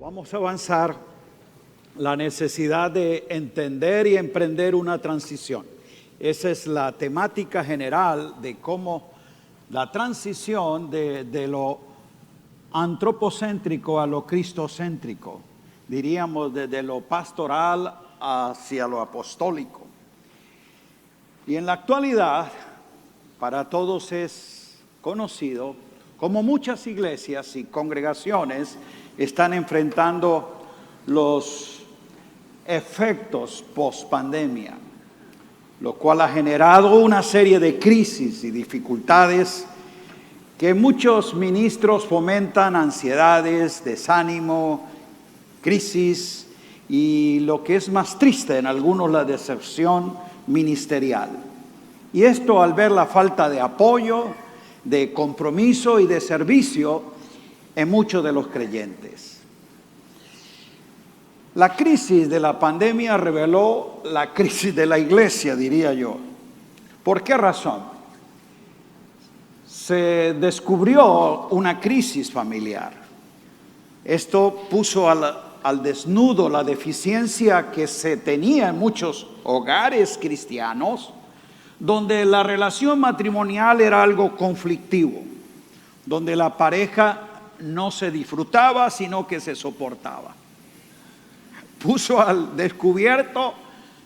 Vamos a avanzar la necesidad de entender y emprender una transición. Esa es la temática general de cómo la transición de lo antropocéntrico a lo cristocéntrico, diríamos desde lo pastoral hacia lo apostólico. Y en la actualidad, para todos es conocido como muchas iglesias y congregaciones están enfrentando los efectos post-pandemia, lo cual ha generado una serie de crisis y dificultades que muchos ministros fomentan ansiedades, desánimo, crisis y lo que es más triste en algunos la deserción ministerial. Y esto al ver la falta de apoyo, de compromiso y de servicio en muchos de los creyentes. La crisis de la pandemia reveló la crisis de la iglesia, diría yo. ¿Por qué razón? Se descubrió una crisis familiar. Esto puso al desnudo la deficiencia que se tenía en muchos hogares cristianos, donde la relación matrimonial era algo conflictivo, donde la pareja no se disfrutaba, sino que se soportaba. Puso al descubierto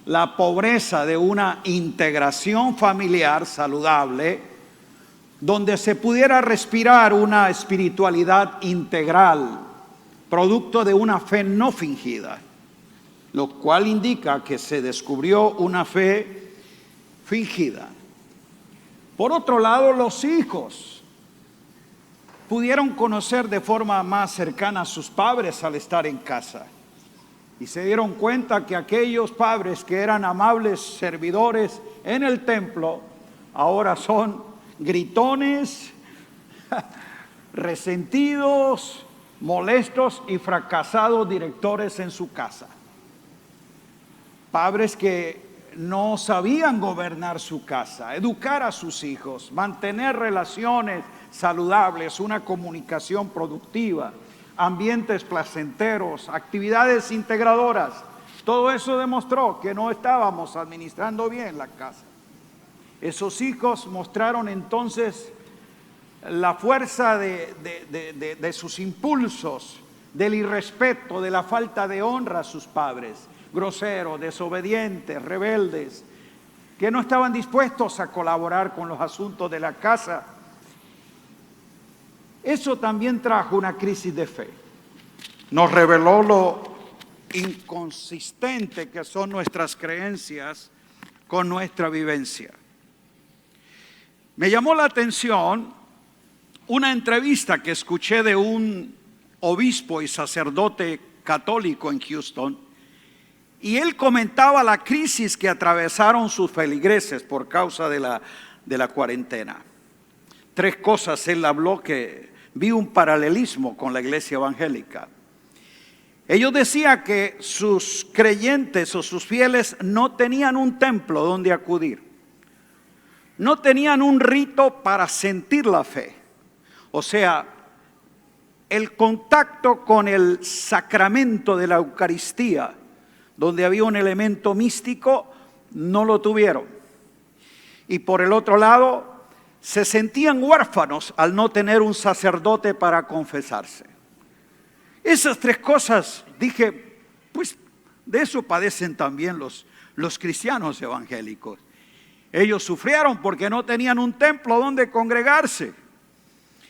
la pobreza de una integración familiar saludable, donde se pudiera respirar una espiritualidad integral, producto de una fe no fingida, lo cual indica que se descubrió una fe fingida. Por otro lado, los hijos pudieron conocer de forma más cercana a sus padres al estar en casa. Y se dieron cuenta que aquellos padres que eran amables servidores en el templo, ahora son gritones, resentidos, molestos y fracasados directores en su casa. Padres que no sabían gobernar su casa, educar a sus hijos, mantener relaciones saludables, una comunicación productiva, ambientes placenteros, actividades integradoras. Todo eso demostró que no estábamos administrando bien la casa. Esos hijos mostraron entonces la fuerza de sus impulsos, del irrespeto, de la falta de honra a sus padres, groseros, desobedientes, rebeldes, que no estaban dispuestos a colaborar con los asuntos de la casa. Eso también trajo una crisis de fe. Nos reveló lo inconsistente que son nuestras creencias con nuestra vivencia. Me llamó la atención una entrevista que escuché de un obispo y sacerdote católico en Houston, y él comentaba la crisis que atravesaron sus feligreses por causa de la cuarentena. 3 cosas él habló que vi un paralelismo con la iglesia evangélica. Ellos decían que sus creyentes o sus fieles no tenían un templo donde acudir. No tenían un rito para sentir la fe. O sea, el contacto con el sacramento de la Eucaristía, donde había un elemento místico, no lo tuvieron. Y por el otro lado, se sentían huérfanos al no tener un sacerdote para confesarse. Esas 3 cosas, dije, pues de eso padecen también los cristianos evangélicos. Ellos sufrieron porque no tenían un templo donde congregarse.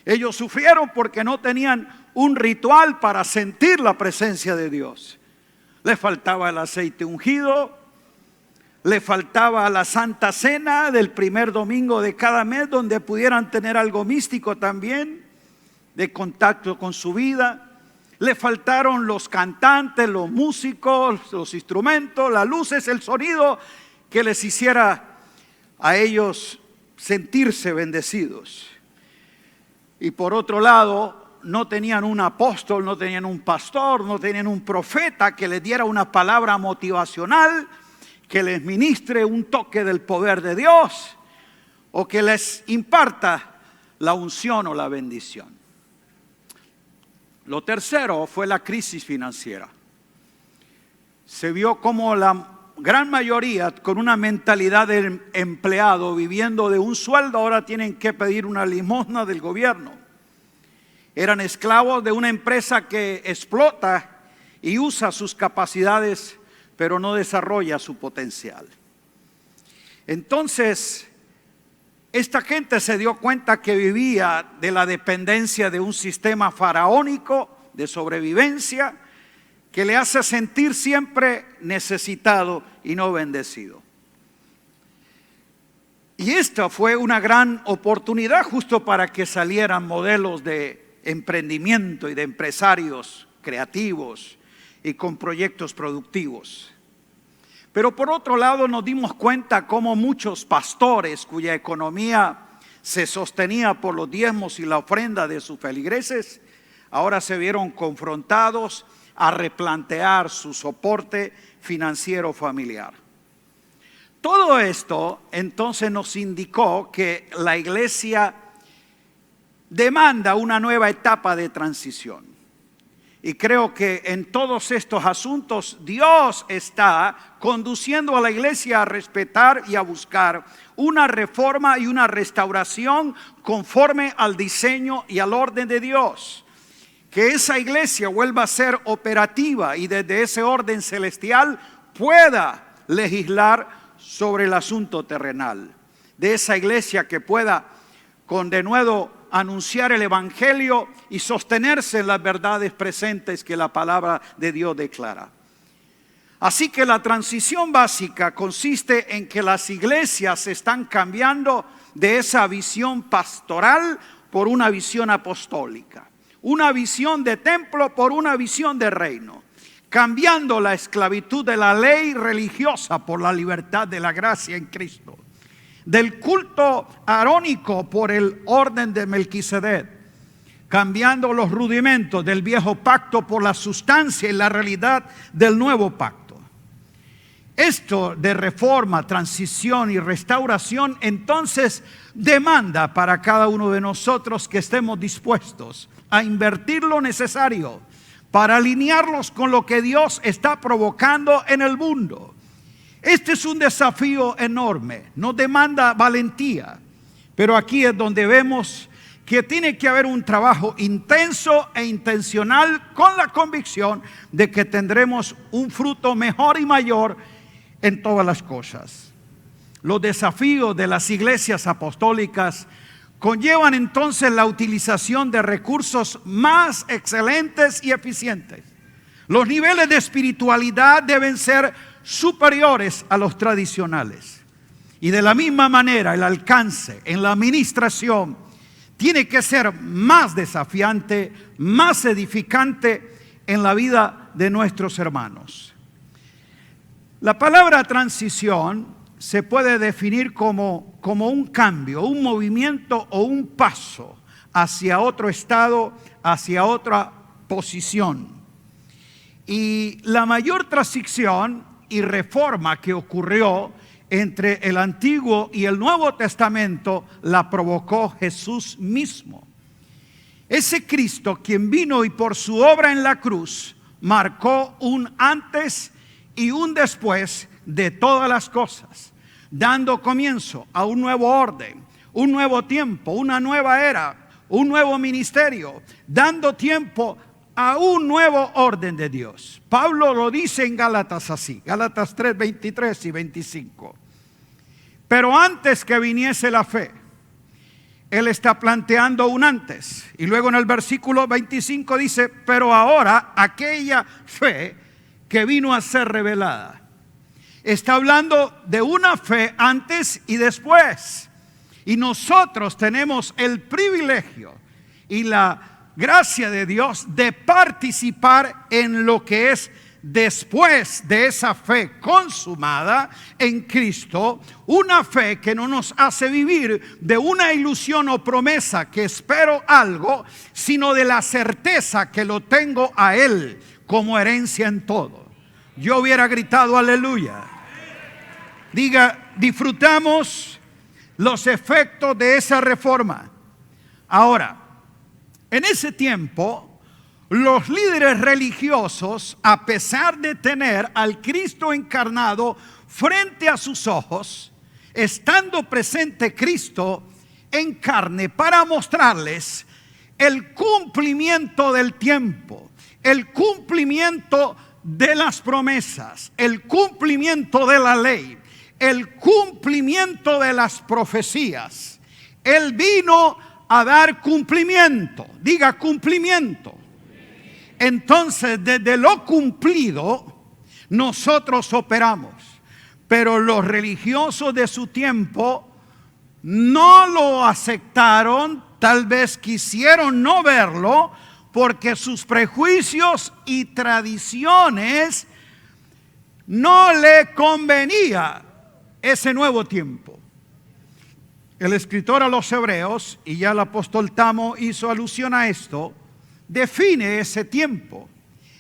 Ellos sufrieron porque no tenían un ritual para sentir la presencia de Dios. Les faltaba el aceite ungido, le faltaba la Santa Cena del primer domingo de cada mes, donde pudieran tener algo místico también, de contacto con su vida. Le faltaron los cantantes, los músicos, los instrumentos, las luces, el sonido que les hiciera a ellos sentirse bendecidos. Y por otro lado, no tenían un apóstol, no tenían un pastor, no tenían un profeta que les diera una palabra motivacional, que les ministre un toque del poder de Dios o que les imparta la unción o la bendición. Lo tercero fue la crisis financiera. Se vio como la gran mayoría con una mentalidad de empleado viviendo de un sueldo ahora tienen que pedir una limosna del gobierno. Eran esclavos de una empresa que explota y usa sus capacidades, pero no desarrolla su potencial. Entonces, esta gente se dio cuenta que vivía de la dependencia de un sistema faraónico de sobrevivencia que le hace sentir siempre necesitado y no bendecido. Y esta fue una gran oportunidad justo para que salieran modelos de emprendimiento y de empresarios creativos y con proyectos productivos. Pero por otro lado nos dimos cuenta cómo muchos pastores cuya economía se sostenía por los diezmos y la ofrenda de sus feligreses, ahora se vieron confrontados a replantear su soporte financiero familiar. Todo esto entonces nos indicó que la iglesia demanda una nueva etapa de transición. Y creo que en todos estos asuntos Dios está conduciendo a la iglesia a respetar y a buscar una reforma y una restauración conforme al diseño y al orden de Dios. Que esa iglesia vuelva a ser operativa y desde ese orden celestial pueda legislar sobre el asunto terrenal. De esa iglesia que pueda con denuedo anunciar el evangelio y sostenerse en las verdades presentes que la palabra de Dios declara. Así que la transición básica consiste en que las iglesias están cambiando de esa visión pastoral por una visión apostólica, una visión de templo por una visión de reino, cambiando la esclavitud de la ley religiosa por la libertad de la gracia en Cristo, del culto arónico por el orden de Melquisedec, cambiando los rudimentos del viejo pacto por la sustancia y la realidad del nuevo pacto. Esto de reforma, transición y restauración entonces demanda para cada uno de nosotros que estemos dispuestos a invertir lo necesario para alinearlos con lo que Dios está provocando en el mundo. Este es un desafío enorme, nos demanda valentía, pero aquí es donde vemos que tiene que haber un trabajo intenso e intencional con la convicción de que tendremos un fruto mejor y mayor en todas las cosas. Los desafíos de las iglesias apostólicas conllevan entonces la utilización de recursos más excelentes y eficientes. Los niveles de espiritualidad deben ser superiores a los tradicionales. Y de la misma manera el alcance en la administración tiene que ser más desafiante, más edificante en la vida de nuestros hermanos. La palabra transición se puede definir como un cambio, un movimiento o un paso hacia otro estado, hacia otra posición. Y la mayor transición y reforma que ocurrió entre el Antiguo y el Nuevo Testamento la provocó Jesús mismo. Ese Cristo quien vino y por su obra en la cruz marcó un antes y un después de todas las cosas, dando comienzo a un nuevo orden, un nuevo tiempo, una nueva era, un nuevo ministerio, dando tiempo a un nuevo orden de Dios. Pablo lo dice en Gálatas así, Gálatas 3, 23 y 25. Pero antes que viniese la fe, él está planteando un antes. Y luego en el versículo 25 dice, pero ahora aquella fe que vino a ser revelada. Está hablando de una fe antes y después. Y nosotros tenemos el privilegio y la gracia de Dios de participar en lo que es después de esa fe consumada en Cristo, una fe que no nos hace vivir de una ilusión o promesa que espero algo, sino de la certeza que lo tengo a Él como herencia en todo. Yo hubiera gritado aleluya. Diga, disfrutamos los efectos de esa reforma. Ahora, en ese tiempo, los líderes religiosos, a pesar de tener al Cristo encarnado frente a sus ojos, estando presente Cristo en carne para mostrarles el cumplimiento del tiempo, el cumplimiento de las promesas, el cumplimiento de la ley, el cumplimiento de las profecías. Él vino a dar cumplimiento, diga cumplimiento. Entonces, desde lo cumplido, nosotros operamos. Pero los religiosos de su tiempo no lo aceptaron, tal vez quisieron no verlo, porque sus prejuicios y tradiciones no le convenía ese nuevo tiempo. El escritor a los Hebreos, y ya el apóstol Tamo hizo alusión a esto, define ese tiempo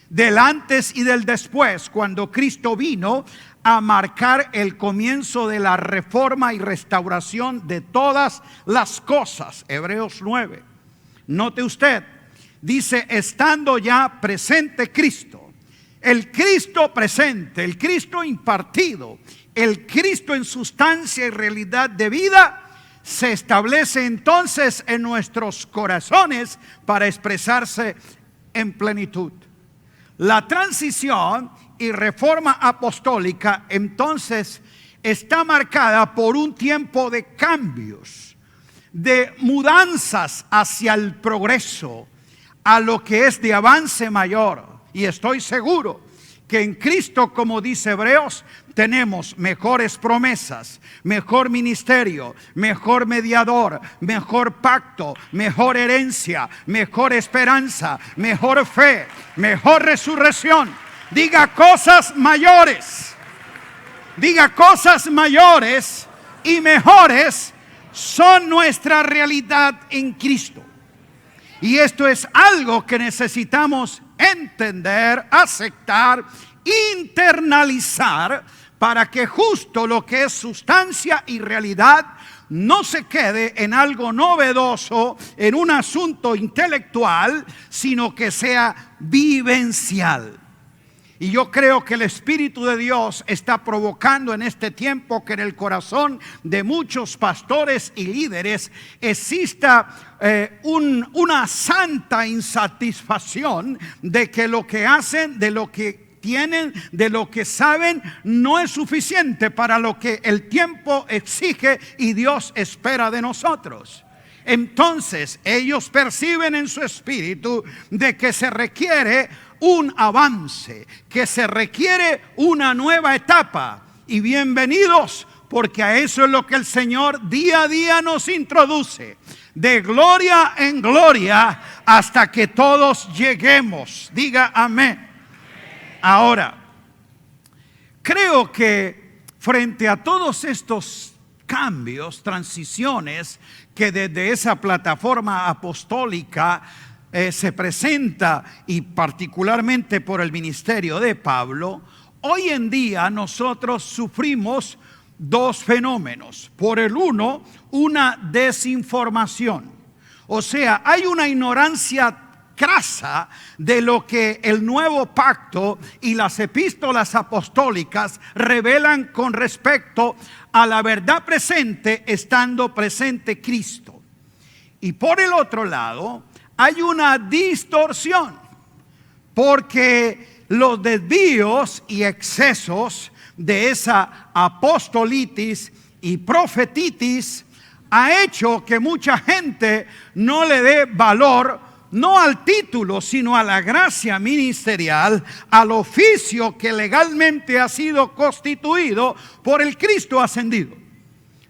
del antes y del después, cuando Cristo vino a marcar el comienzo de la reforma y restauración de todas las cosas. Hebreos 9. Note usted, dice, estando ya presente Cristo, el Cristo presente, el Cristo impartido, el Cristo en sustancia y realidad de vida, se establece entonces en nuestros corazones para expresarse en plenitud. La transición y reforma apostólica entonces está marcada por un tiempo de cambios, de mudanzas hacia el progreso, a lo que es de avance mayor. Y estoy seguro que en Cristo, como dice Hebreos, tenemos mejores promesas, mejor ministerio, mejor mediador, mejor pacto, mejor herencia, mejor esperanza, mejor fe, mejor resurrección. Diga cosas mayores. Diga cosas mayores y mejores son nuestra realidad en Cristo. Y esto es algo que necesitamos entender, aceptar, internalizar, para que justo lo que es sustancia y realidad no se quede en algo novedoso, en un asunto intelectual, sino que sea vivencial. Y yo creo que el Espíritu de Dios está provocando en este tiempo que en el corazón de muchos pastores y líderes exista una santa insatisfacción de que lo que hacen, de lo que tienen, de lo que saben, no es suficiente para lo que el tiempo exige y Dios espera de nosotros. Entonces ellos perciben en su espíritu de que se requiere un avance, que se requiere una nueva etapa. Y bienvenidos, porque a eso es lo que el Señor día a día nos introduce, de gloria en gloria hasta que todos lleguemos. Diga amén. Ahora, creo que frente a todos estos cambios, transiciones que desde esa plataforma apostólica se presenta, y particularmente por el ministerio de Pablo, hoy en día nosotros sufrimos dos fenómenos. Por el uno, una desinformación. O sea, hay una ignorancia crasa de lo que el nuevo pacto y las epístolas apostólicas revelan con respecto a la verdad presente, estando presente Cristo. Y por el otro lado, hay una distorsión, porque los desvíos y excesos de esa apostolitis y profetitis ha hecho que mucha gente no le dé valor, no al título, sino a la gracia ministerial, al oficio que legalmente ha sido constituido por el Cristo ascendido.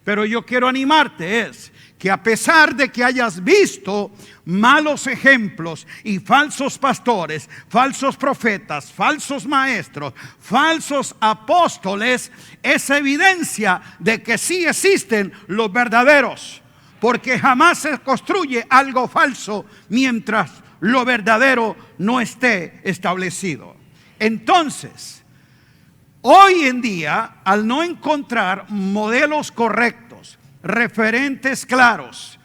Pero yo quiero animarte, es que a pesar de que hayas visto malos ejemplos y falsos pastores, falsos profetas, falsos maestros, falsos apóstoles, es evidencia de que sí existen los verdaderos. Porque jamás se construye algo falso mientras lo verdadero no esté establecido. Entonces, hoy en día, al no encontrar modelos correctos, referentes claros,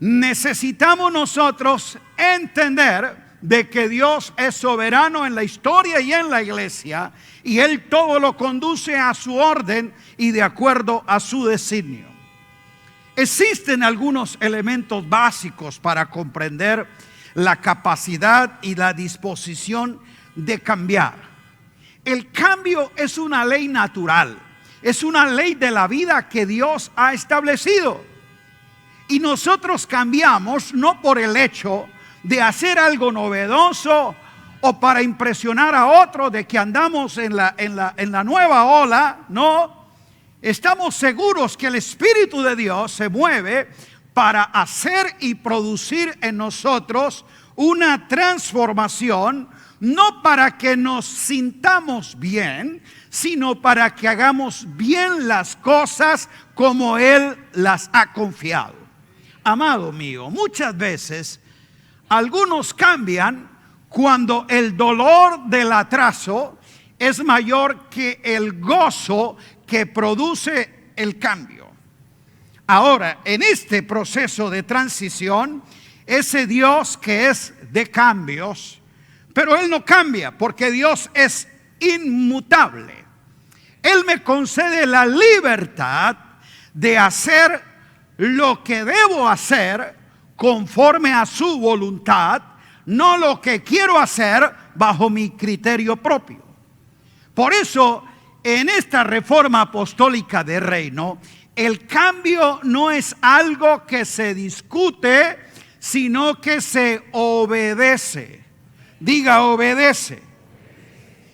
necesitamos nosotros entender de que Dios es soberano en la historia y en la iglesia, y Él todo lo conduce a su orden y de acuerdo a su designio. Existen algunos elementos básicos para comprender la capacidad y la disposición de cambiar. El cambio es una ley natural, es una ley de la vida que Dios ha establecido. Y nosotros cambiamos no por el hecho de hacer algo novedoso o para impresionar a otro de que andamos en la nueva ola. No, estamos seguros que el Espíritu de Dios se mueve para hacer y producir en nosotros una transformación, no para que nos sintamos bien, sino para que hagamos bien las cosas como Él las ha confiado. Amado mío, muchas veces algunos cambian cuando el dolor del atraso es mayor que el gozo que produce el cambio. Ahora, en este proceso de transición, ese Dios que es de cambios, pero Él no cambia porque Dios es inmutable. Él me concede la libertad de hacer lo que debo hacer conforme a su voluntad, no lo que quiero hacer bajo mi criterio propio. Por eso, en esta reforma apostólica del reino, el cambio no es algo que se discute, sino que se obedece. Diga, obedece.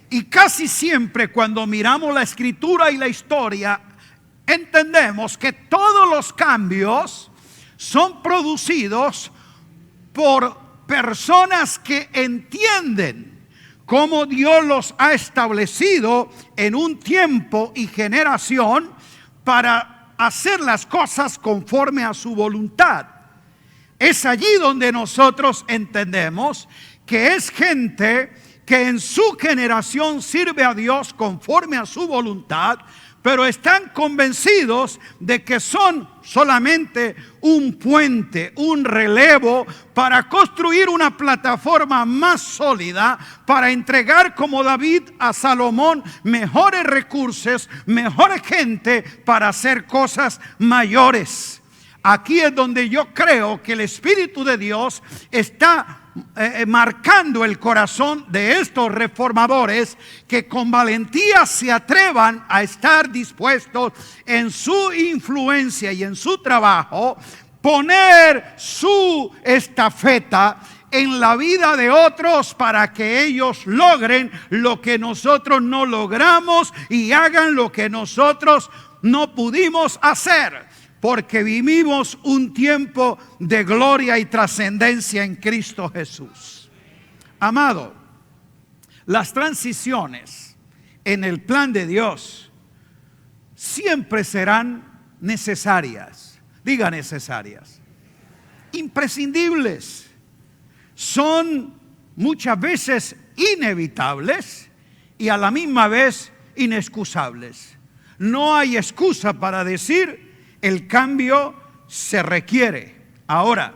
Y casi siempre cuando miramos la escritura y la historia, entendemos que todos los cambios son producidos por personas que entienden cómo Dios los ha establecido en un tiempo y generación para hacer las cosas conforme a su voluntad. Es allí donde nosotros entendemos que es gente que en su generación sirve a Dios conforme a su voluntad, pero están convencidos de que son solamente un puente, un relevo para construir una plataforma más sólida, para entregar como David a Salomón mejores recursos, mejor gente para hacer cosas mayores. Aquí es donde yo creo que el Espíritu de Dios está marcando el corazón de estos reformadores que con valentía se atrevan a estar dispuestos en su influencia y en su trabajo, poner su estafeta en la vida de otros para que ellos logren lo que nosotros no logramos y hagan lo que nosotros no pudimos hacer. Porque vivimos un tiempo de gloria y trascendencia en Cristo Jesús. Amado, las transiciones en el plan de Dios siempre serán necesarias. Diga necesarias. Imprescindibles. Son muchas veces inevitables y a la misma vez inexcusables. No hay excusa para decir el cambio se requiere. Ahora,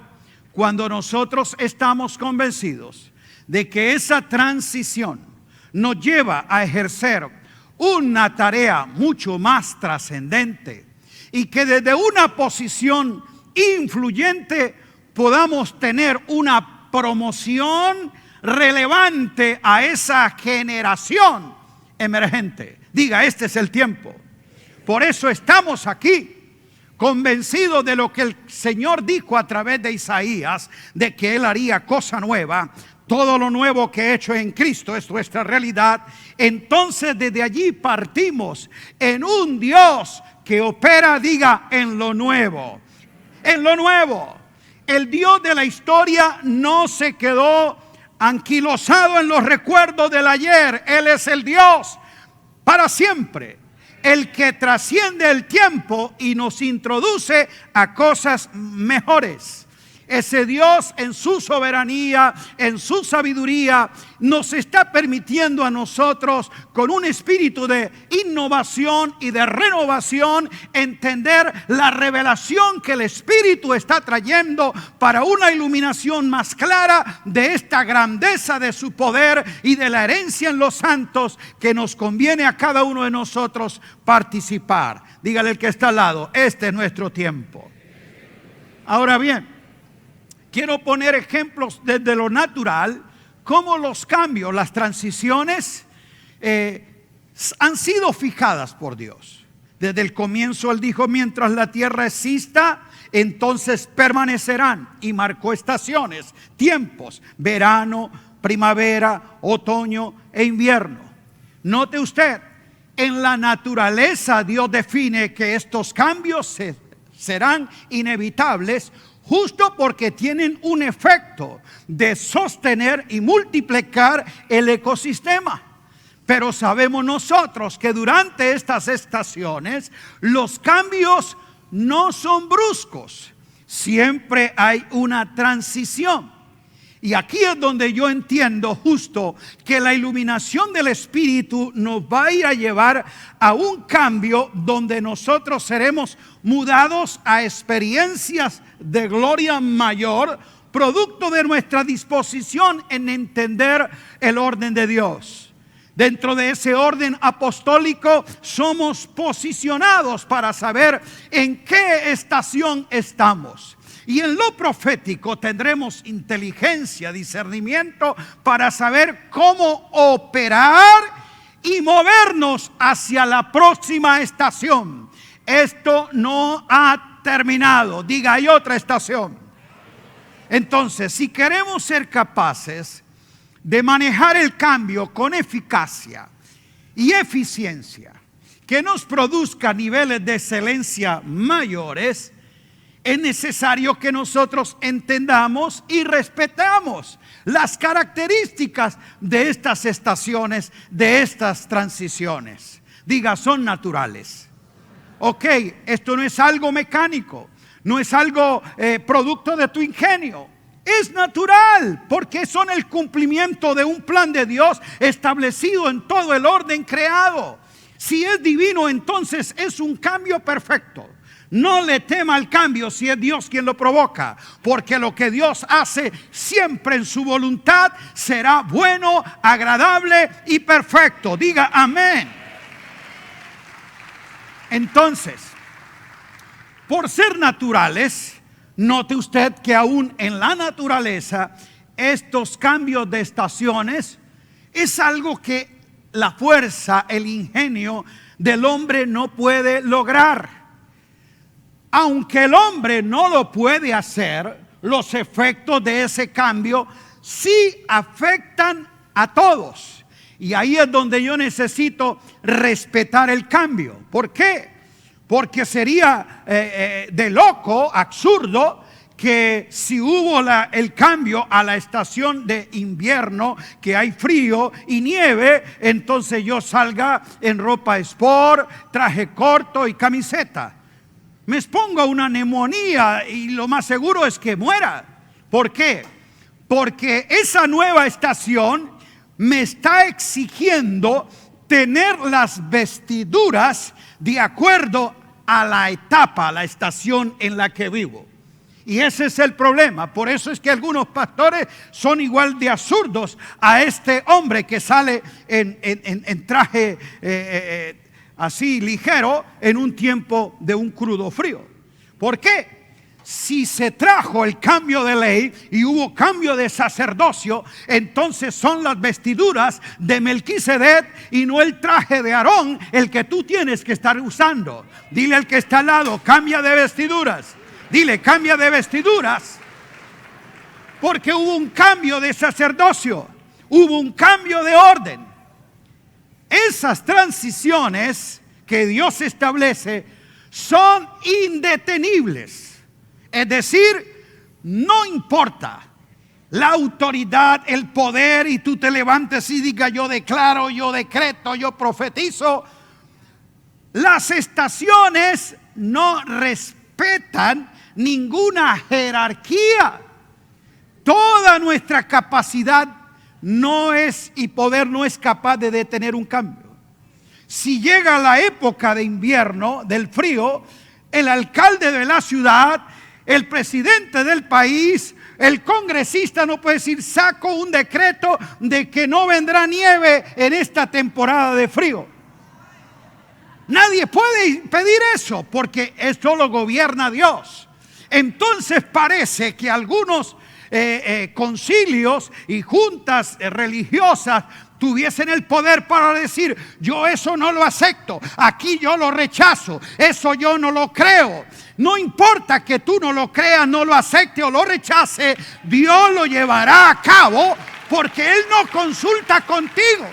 cuando nosotros estamos convencidos de que esa transición nos lleva a ejercer una tarea mucho más trascendente y que desde una posición influyente podamos tener una promoción relevante a esa generación emergente. Diga, este es el tiempo. Por eso estamos aquí, convencido de lo que el Señor dijo a través de Isaías, de que Él haría cosa nueva. Todo lo nuevo que he hecho en Cristo es nuestra realidad. Entonces desde allí partimos en un Dios que opera, diga, en lo nuevo. En lo nuevo. El Dios de la historia no se quedó anquilosado en los recuerdos del ayer. Él es el Dios para siempre, el que trasciende el tiempo y nos introduce a cosas mejores. ese Dios en su soberanía, en su sabiduría, nos está permitiendo a nosotros, con un espíritu de innovación y de renovación, entender la revelación que el Espíritu está trayendo para una iluminación más clara de esta grandeza de su poder y de la herencia en los santos que nos conviene a cada uno de nosotros participar. Dígale al que está al lado, este es nuestro tiempo. Ahora bien, quiero poner ejemplos desde lo natural, cómo los cambios, las transiciones han sido fijadas por Dios. Desde el comienzo Él dijo, mientras la tierra exista, entonces permanecerán. Y marcó estaciones, tiempos, verano, primavera, otoño e invierno. Note usted, en la naturaleza Dios define que estos cambios serán inevitables, justo porque tienen un efecto de sostener y multiplicar el ecosistema. Pero sabemos nosotros que durante estas estaciones los cambios no son bruscos, siempre hay una transición. Y aquí es donde yo entiendo justo que la iluminación del Espíritu nos va a ir a llevar a un cambio donde nosotros seremos mudados a experiencias de gloria mayor, producto de nuestra disposición en entender el orden de Dios. Dentro de ese orden apostólico somos posicionados para saber en qué estación estamos. Y en lo profético tendremos inteligencia, discernimiento para saber cómo operar y movernos hacia la próxima estación. Esto no ha terminado. Diga, hay otra estación. Entonces, si queremos ser capaces de manejar el cambio con eficacia y eficiencia, que nos produzca niveles de excelencia mayores, es necesario que nosotros entendamos y respetamos las características de estas estaciones, de estas transiciones. Diga, son naturales. Ok, esto no es algo mecánico, no es algo producto de tu ingenio. Es natural, porque son el cumplimiento de un plan de Dios establecido en todo el orden creado. Si es divino, entonces es un cambio perfecto. No le tema al cambio si es Dios quien lo provoca, porque lo que Dios hace siempre en su voluntad será bueno, agradable y perfecto. Diga amén. Entonces, por ser naturales, note usted que aún en la naturaleza estos cambios de estaciones es algo que la fuerza, el ingenio del hombre no puede lograr. Aunque el hombre no lo puede hacer, los efectos de ese cambio sí afectan a todos. Y ahí es donde yo necesito respetar el cambio. ¿Por qué? Porque sería de loco, absurdo, que si hubo el cambio a la estación de invierno, que hay frío y nieve, entonces yo salga en ropa sport, traje corto y camiseta. Me expongo a una neumonía y lo más seguro es que muera. ¿Por qué? Porque esa nueva estación me está exigiendo tener las vestiduras de acuerdo a la etapa, a la estación en la que vivo. Y ese es el problema. Por eso es que algunos pastores son igual de absurdos a este hombre que sale en traje así ligero en un tiempo de un crudo frío. ¿Por qué? Si se trajo el cambio de ley y hubo cambio de sacerdocio, entonces son las vestiduras de Melquisedec y no el traje de Aarón el que tú tienes que estar usando. Dile al que está al lado, cambia de vestiduras. Dile, cambia de vestiduras. Porque hubo un cambio de sacerdocio, hubo un cambio de orden. Esas transiciones que Dios establece son indetenibles. Es decir, no importa la autoridad, el poder, y tú te levantes y digas yo declaro, yo decreto, yo profetizo. Las estaciones no respetan ninguna jerarquía. Toda nuestra capacidad no es y poder no es capaz de detener un cambio. Si llega la época de invierno, del frío, el alcalde de la ciudad, el presidente del país, el congresista no puede decir: saco un decreto de que no vendrá nieve en esta temporada de frío. Nadie puede pedir eso porque esto lo gobierna Dios. Entonces parece que algunos concilios y juntas religiosas tuviesen el poder para decir: yo eso no lo acepto, aquí yo lo rechazo, eso yo no lo creo. No importa que tú no lo creas, no lo acepte o lo rechace, Dios lo llevará a cabo porque Él no consulta contigo,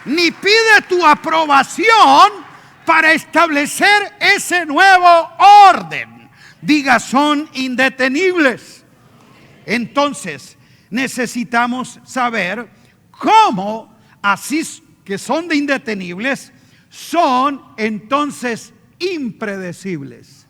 ni pide tu aprobación para establecer ese nuevo orden. Diga: son indetenibles. Entonces necesitamos saber cómo, así que son de indetenibles, son entonces impredecibles.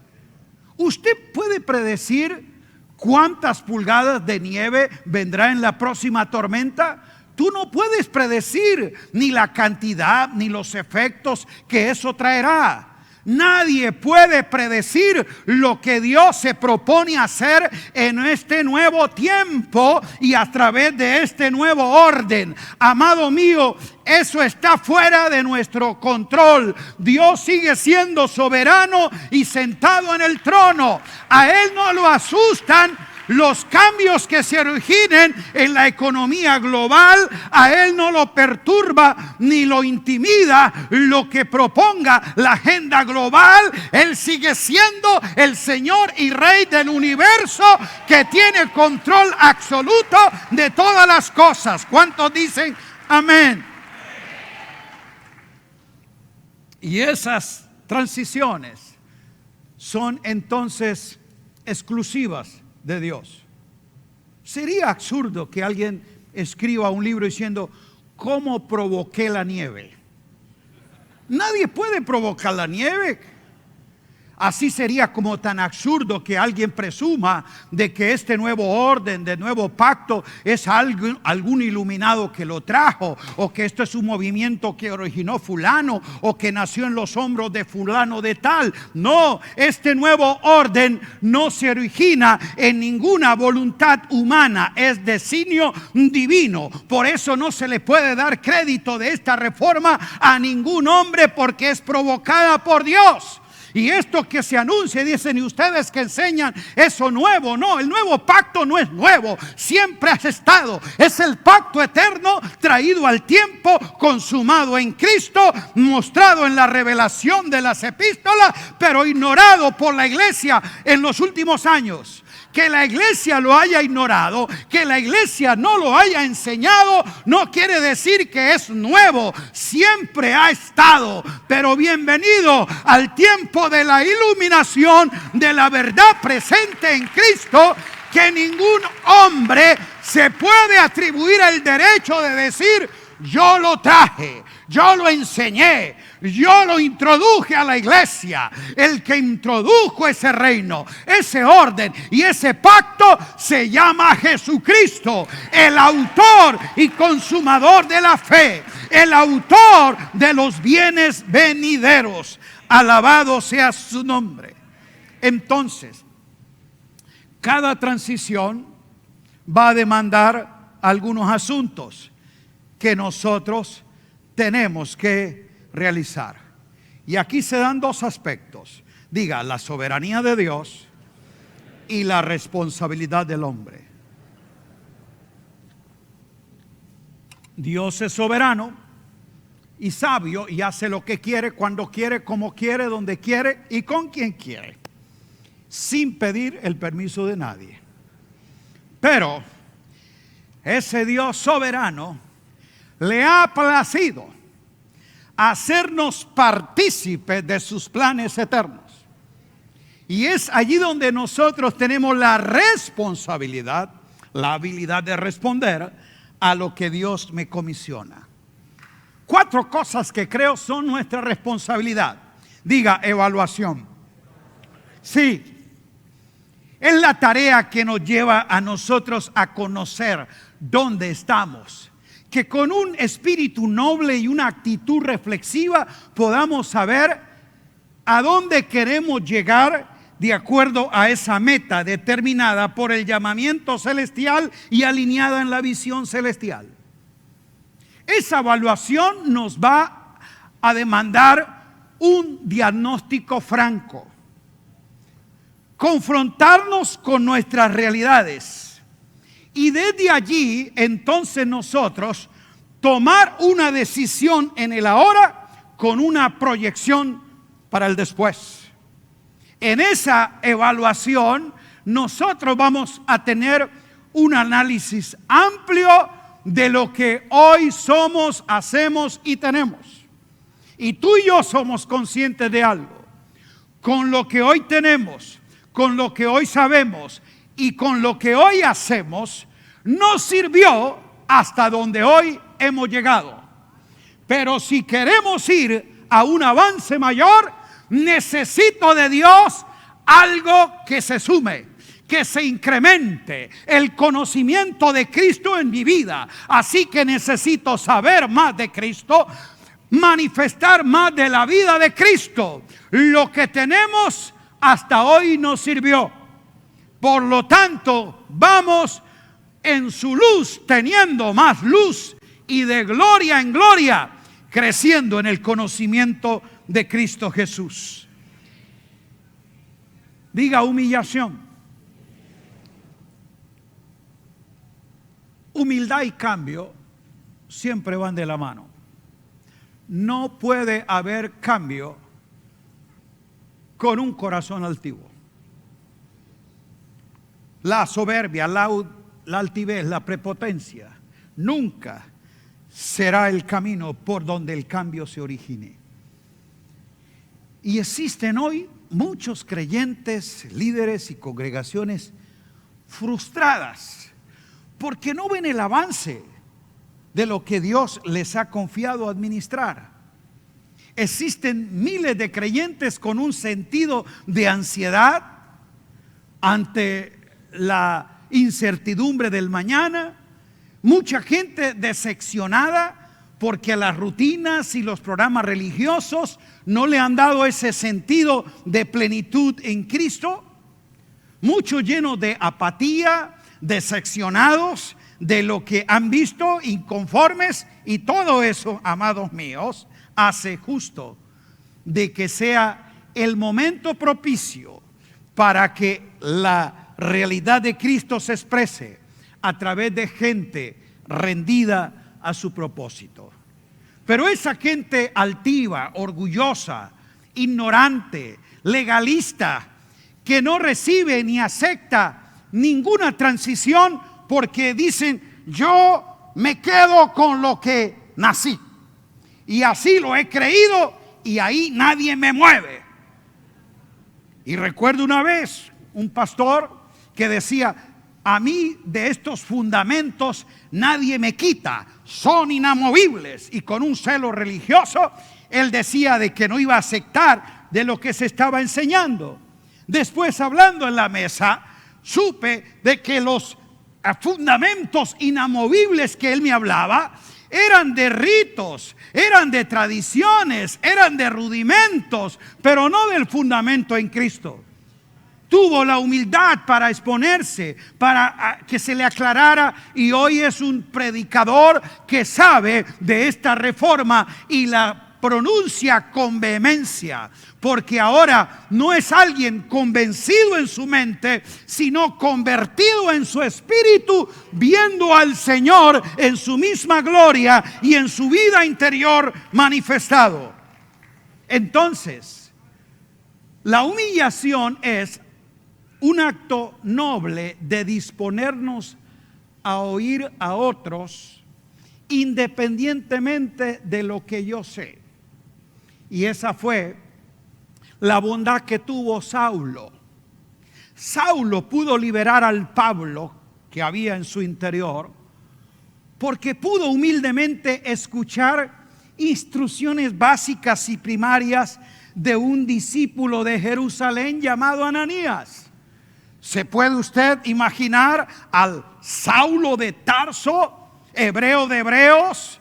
¿Usted puede predecir cuántas pulgadas de nieve vendrá en la próxima tormenta? Tú no puedes predecir ni la cantidad ni los efectos que eso traerá. Nadie puede predecir lo que Dios se propone hacer en este nuevo tiempo y a través de este nuevo orden. Amado mío, eso está fuera de nuestro control. Dios sigue siendo soberano y sentado en el trono. A Él no lo asustan los cambios que se originen en la economía global. A Él no lo perturba ni lo intimida lo que proponga la agenda global. Él sigue siendo el Señor y Rey del universo, que tiene control absoluto de todas las cosas. ¿Cuántos dicen amén? Y esas transiciones son entonces exclusivas de Dios. Sería absurdo que alguien escriba un libro diciendo: ¿cómo provoqué la nieve? Nadie puede provocar la nieve. Así sería como tan absurdo que alguien presuma de que este nuevo orden, de nuevo pacto, es algún iluminado que lo trajo, o que esto es un movimiento que originó fulano, o que nació en los hombros de fulano de tal. No, este nuevo orden no se origina en ninguna voluntad humana, es designio divino. Por eso no se le puede dar crédito de esta reforma a ningún hombre, porque es provocada por Dios. Y esto que se anuncia, dicen, y ustedes que enseñan eso nuevo, no, el nuevo pacto no es nuevo, siempre has estado. Es el pacto eterno traído al tiempo, consumado en Cristo, mostrado en la revelación de las epístolas, pero ignorado por la iglesia en los últimos años. Que la iglesia lo haya ignorado, que la iglesia no lo haya enseñado, no quiere decir que es nuevo. Siempre ha estado. Pero bienvenido al tiempo de la iluminación de la verdad presente en Cristo, que ningún hombre se puede atribuir el derecho de decir: yo lo traje, yo lo enseñé, yo lo introduje a la iglesia. El que introdujo ese reino, ese orden y ese pacto se llama Jesucristo, el autor y consumador de la fe, el autor de los bienes venideros. Alabado sea su nombre. Entonces, cada transición va a demandar algunos asuntos que nosotros tenemos que realizar. Y aquí se dan dos aspectos. Diga: la soberanía de Dios y la responsabilidad del hombre. Dios es soberano y sabio y hace lo que quiere, cuando quiere, como quiere, donde quiere y con quien quiere, sin pedir el permiso de nadie. Pero ese Dios soberano le ha placido hacernos partícipes de sus planes eternos. Y es allí donde nosotros tenemos la responsabilidad, la habilidad de responder a lo que Dios me comisiona. 4 cosas que creo son nuestra responsabilidad. Diga: evaluación. Sí, Es la tarea que nos lleva a nosotros a conocer dónde estamos. Que con un espíritu noble y una actitud reflexiva podamos saber a dónde queremos llegar de acuerdo a esa meta determinada por el llamamiento celestial y alineada en la visión celestial. Esa evaluación nos va a demandar un diagnóstico franco. Confrontarnos con nuestras realidades y desde allí entonces nosotros tomar una decisión en el ahora con una proyección para el después. En esa evaluación nosotros vamos a tener un análisis amplio de lo que hoy somos, hacemos y tenemos. Y tú y yo somos conscientes de algo. Con lo que hoy tenemos, con lo que hoy sabemos y con lo que hoy hacemos, nos sirvió hasta donde hoy hemos llegado. Pero si queremos ir a un avance mayor, necesito de Dios algo que se sume, que se incremente el conocimiento de Cristo en mi vida. Así que necesito saber más de Cristo, manifestar más de la vida de Cristo. Lo que tenemos hasta hoy nos sirvió. Por lo tanto, vamos en su luz, teniendo más luz y de gloria en gloria, creciendo en el conocimiento de Cristo Jesús. Diga humillación. Humildad y cambio siempre van de la mano. No puede haber cambio con un corazón altivo. La soberbia, la altivez, la prepotencia nunca será el camino por donde el cambio se origine. Y existen hoy muchos creyentes, líderes y congregaciones frustradas porque no ven el avance de lo que Dios les ha confiado administrar. Existen miles de creyentes con un sentido de ansiedad ante la incertidumbre del mañana, mucha gente decepcionada porque las rutinas y los programas religiosos no le han dado ese sentido de plenitud en Cristo, muchos llenos de apatía, decepcionados de lo que han visto, inconformes, y todo eso, amados míos, hace justo de que sea el momento propicio para que la realidad de Cristo se exprese a través de gente rendida a su propósito. Pero esa gente altiva, orgullosa, ignorante, legalista, que no recibe ni acepta ninguna transición porque dicen: yo me quedo con lo que nací y así lo he creído y ahí nadie me mueve. Y recuerdo una vez un pastor que decía: a mí de estos fundamentos nadie me quita, son inamovibles. Y con un celo religioso él decía de que no iba a aceptar de lo que se estaba enseñando. Después, hablando en la mesa, supe de que los fundamentos inamovibles que él me hablaba eran de ritos, eran de tradiciones, eran de rudimentos, pero no del fundamento en Cristo. Tuvo la humildad para exponerse, para que se le aclarara, y hoy es un predicador que sabe de esta reforma y la pronuncia con vehemencia, porque ahora no es alguien convencido en su mente, sino convertido en su espíritu, viendo al Señor en su misma gloria y en su vida interior manifestado. Entonces, la humillación es un acto noble de disponernos a oír a otros independientemente de lo que yo sé. Y esa fue la bondad que tuvo Saulo. Saulo pudo liberar al Pablo que había en su interior porque pudo humildemente escuchar instrucciones básicas y primarias de un discípulo de Jerusalén llamado Ananías. ¿Se puede usted imaginar al Saulo de Tarso, hebreo de hebreos,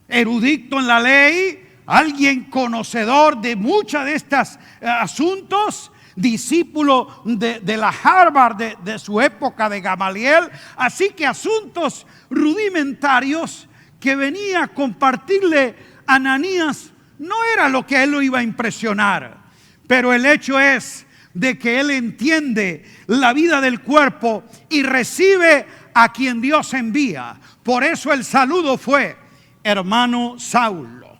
erudito en la ley, alguien conocedor de muchos de estos asuntos, discípulo de la Harvard de su época, de Gamaliel? Así que asuntos rudimentarios que venía a compartirle Ananías no era lo que él lo iba a impresionar, pero el hecho es de que él entiende la vida del cuerpo y recibe a quien Dios envía. Por eso el saludo fue: hermano Saulo.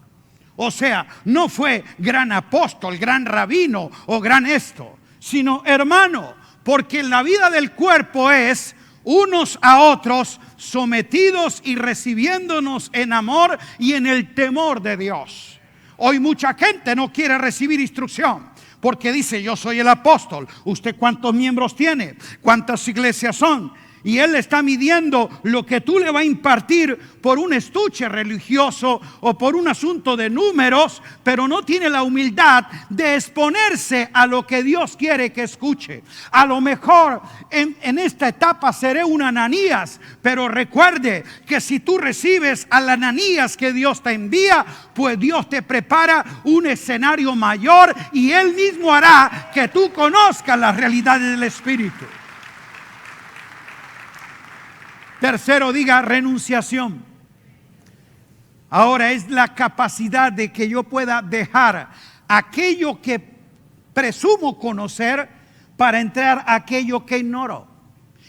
O sea, no fue gran apóstol, gran rabino o gran esto, sino hermano, porque la vida del cuerpo es unos a otros sometidos y recibiéndonos en amor y en el temor de Dios. Hoy mucha gente no quiere recibir instrucción, porque dice: yo soy el apóstol. ¿Usted cuántos miembros tiene? ¿Cuántas iglesias son? Y él está midiendo lo que tú le vas a impartir por un estuche religioso o por un asunto de números, pero no tiene la humildad de exponerse a lo que Dios quiere que escuche. A lo mejor en esta etapa seré un Ananías, pero recuerde que si tú recibes al Ananías que Dios te envía, pues Dios te prepara un escenario mayor y Él mismo hará que tú conozcas las realidades del Espíritu. Tercero, diga renunciación. Ahora es la capacidad de que yo pueda dejar aquello que presumo conocer para entrar a aquello que ignoro.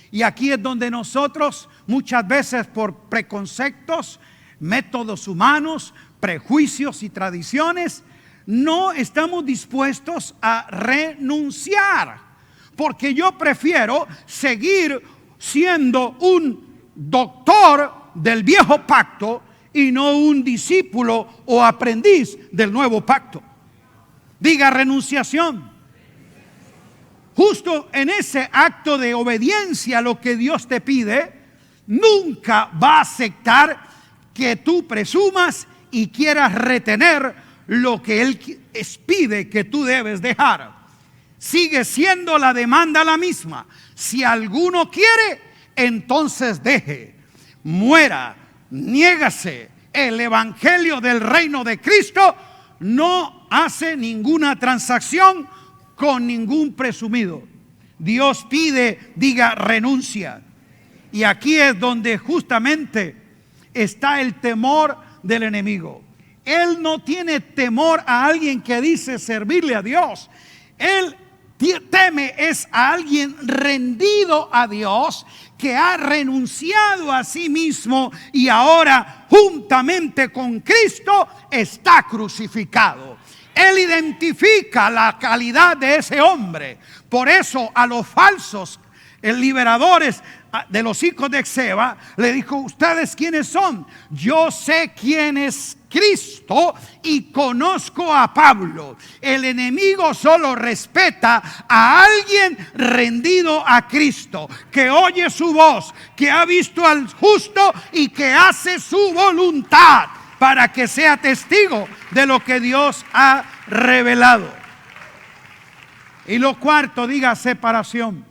Y aquí es donde nosotros muchas veces por preconceptos, métodos humanos, prejuicios y tradiciones no estamos dispuestos a renunciar, porque yo prefiero seguir siendo un doctor del viejo pacto y no un discípulo o aprendiz del nuevo pacto. Diga renunciación. Justo en ese acto de obediencia a lo que Dios te pide, nunca va a aceptar que tú presumas y quieras retener lo que Él pide que tú debes dejar. Sigue siendo la demanda la misma. Si alguno quiere, entonces deje, muera, niégase. El evangelio del reino de Cristo no hace ninguna transacción con ningún presumido. Dios pide, diga renuncia. Y aquí es donde justamente está el temor del enemigo. Él no tiene temor a alguien que dice servirle a Dios. Él teme es a alguien rendido a Dios, que ha renunciado a sí mismo y ahora juntamente con Cristo está crucificado. Él identifica la calidad de ese hombre. Por eso a los falsos liberadores de los hijos de Seba le dijo: ¿ustedes quiénes son? Yo sé quién es Cristo y conozco a Pablo. El enemigo solo respeta a alguien rendido a Cristo, que oye su voz, que ha visto al justo y que hace su voluntad, para que sea testigo de lo que Dios ha revelado. Y lo cuarto, diga separación.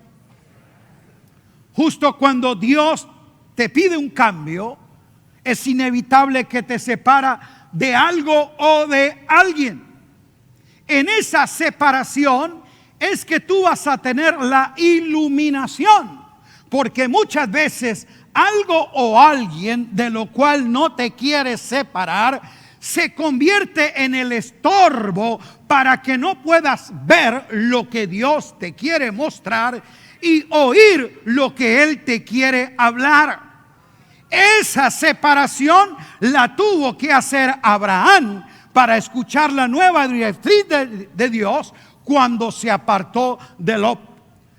Justo cuando Dios te pide un cambio, es inevitable que te separa de algo o de alguien. En esa separación es que tú vas a tener la iluminación, porque muchas veces algo o alguien de lo cual no te quieres separar se convierte en el estorbo para que no puedas ver lo que Dios te quiere mostrar y oír lo que Él te quiere hablar. Esa separación la tuvo que hacer Abraham para escuchar la nueva directriz de Dios cuando se apartó de Lot.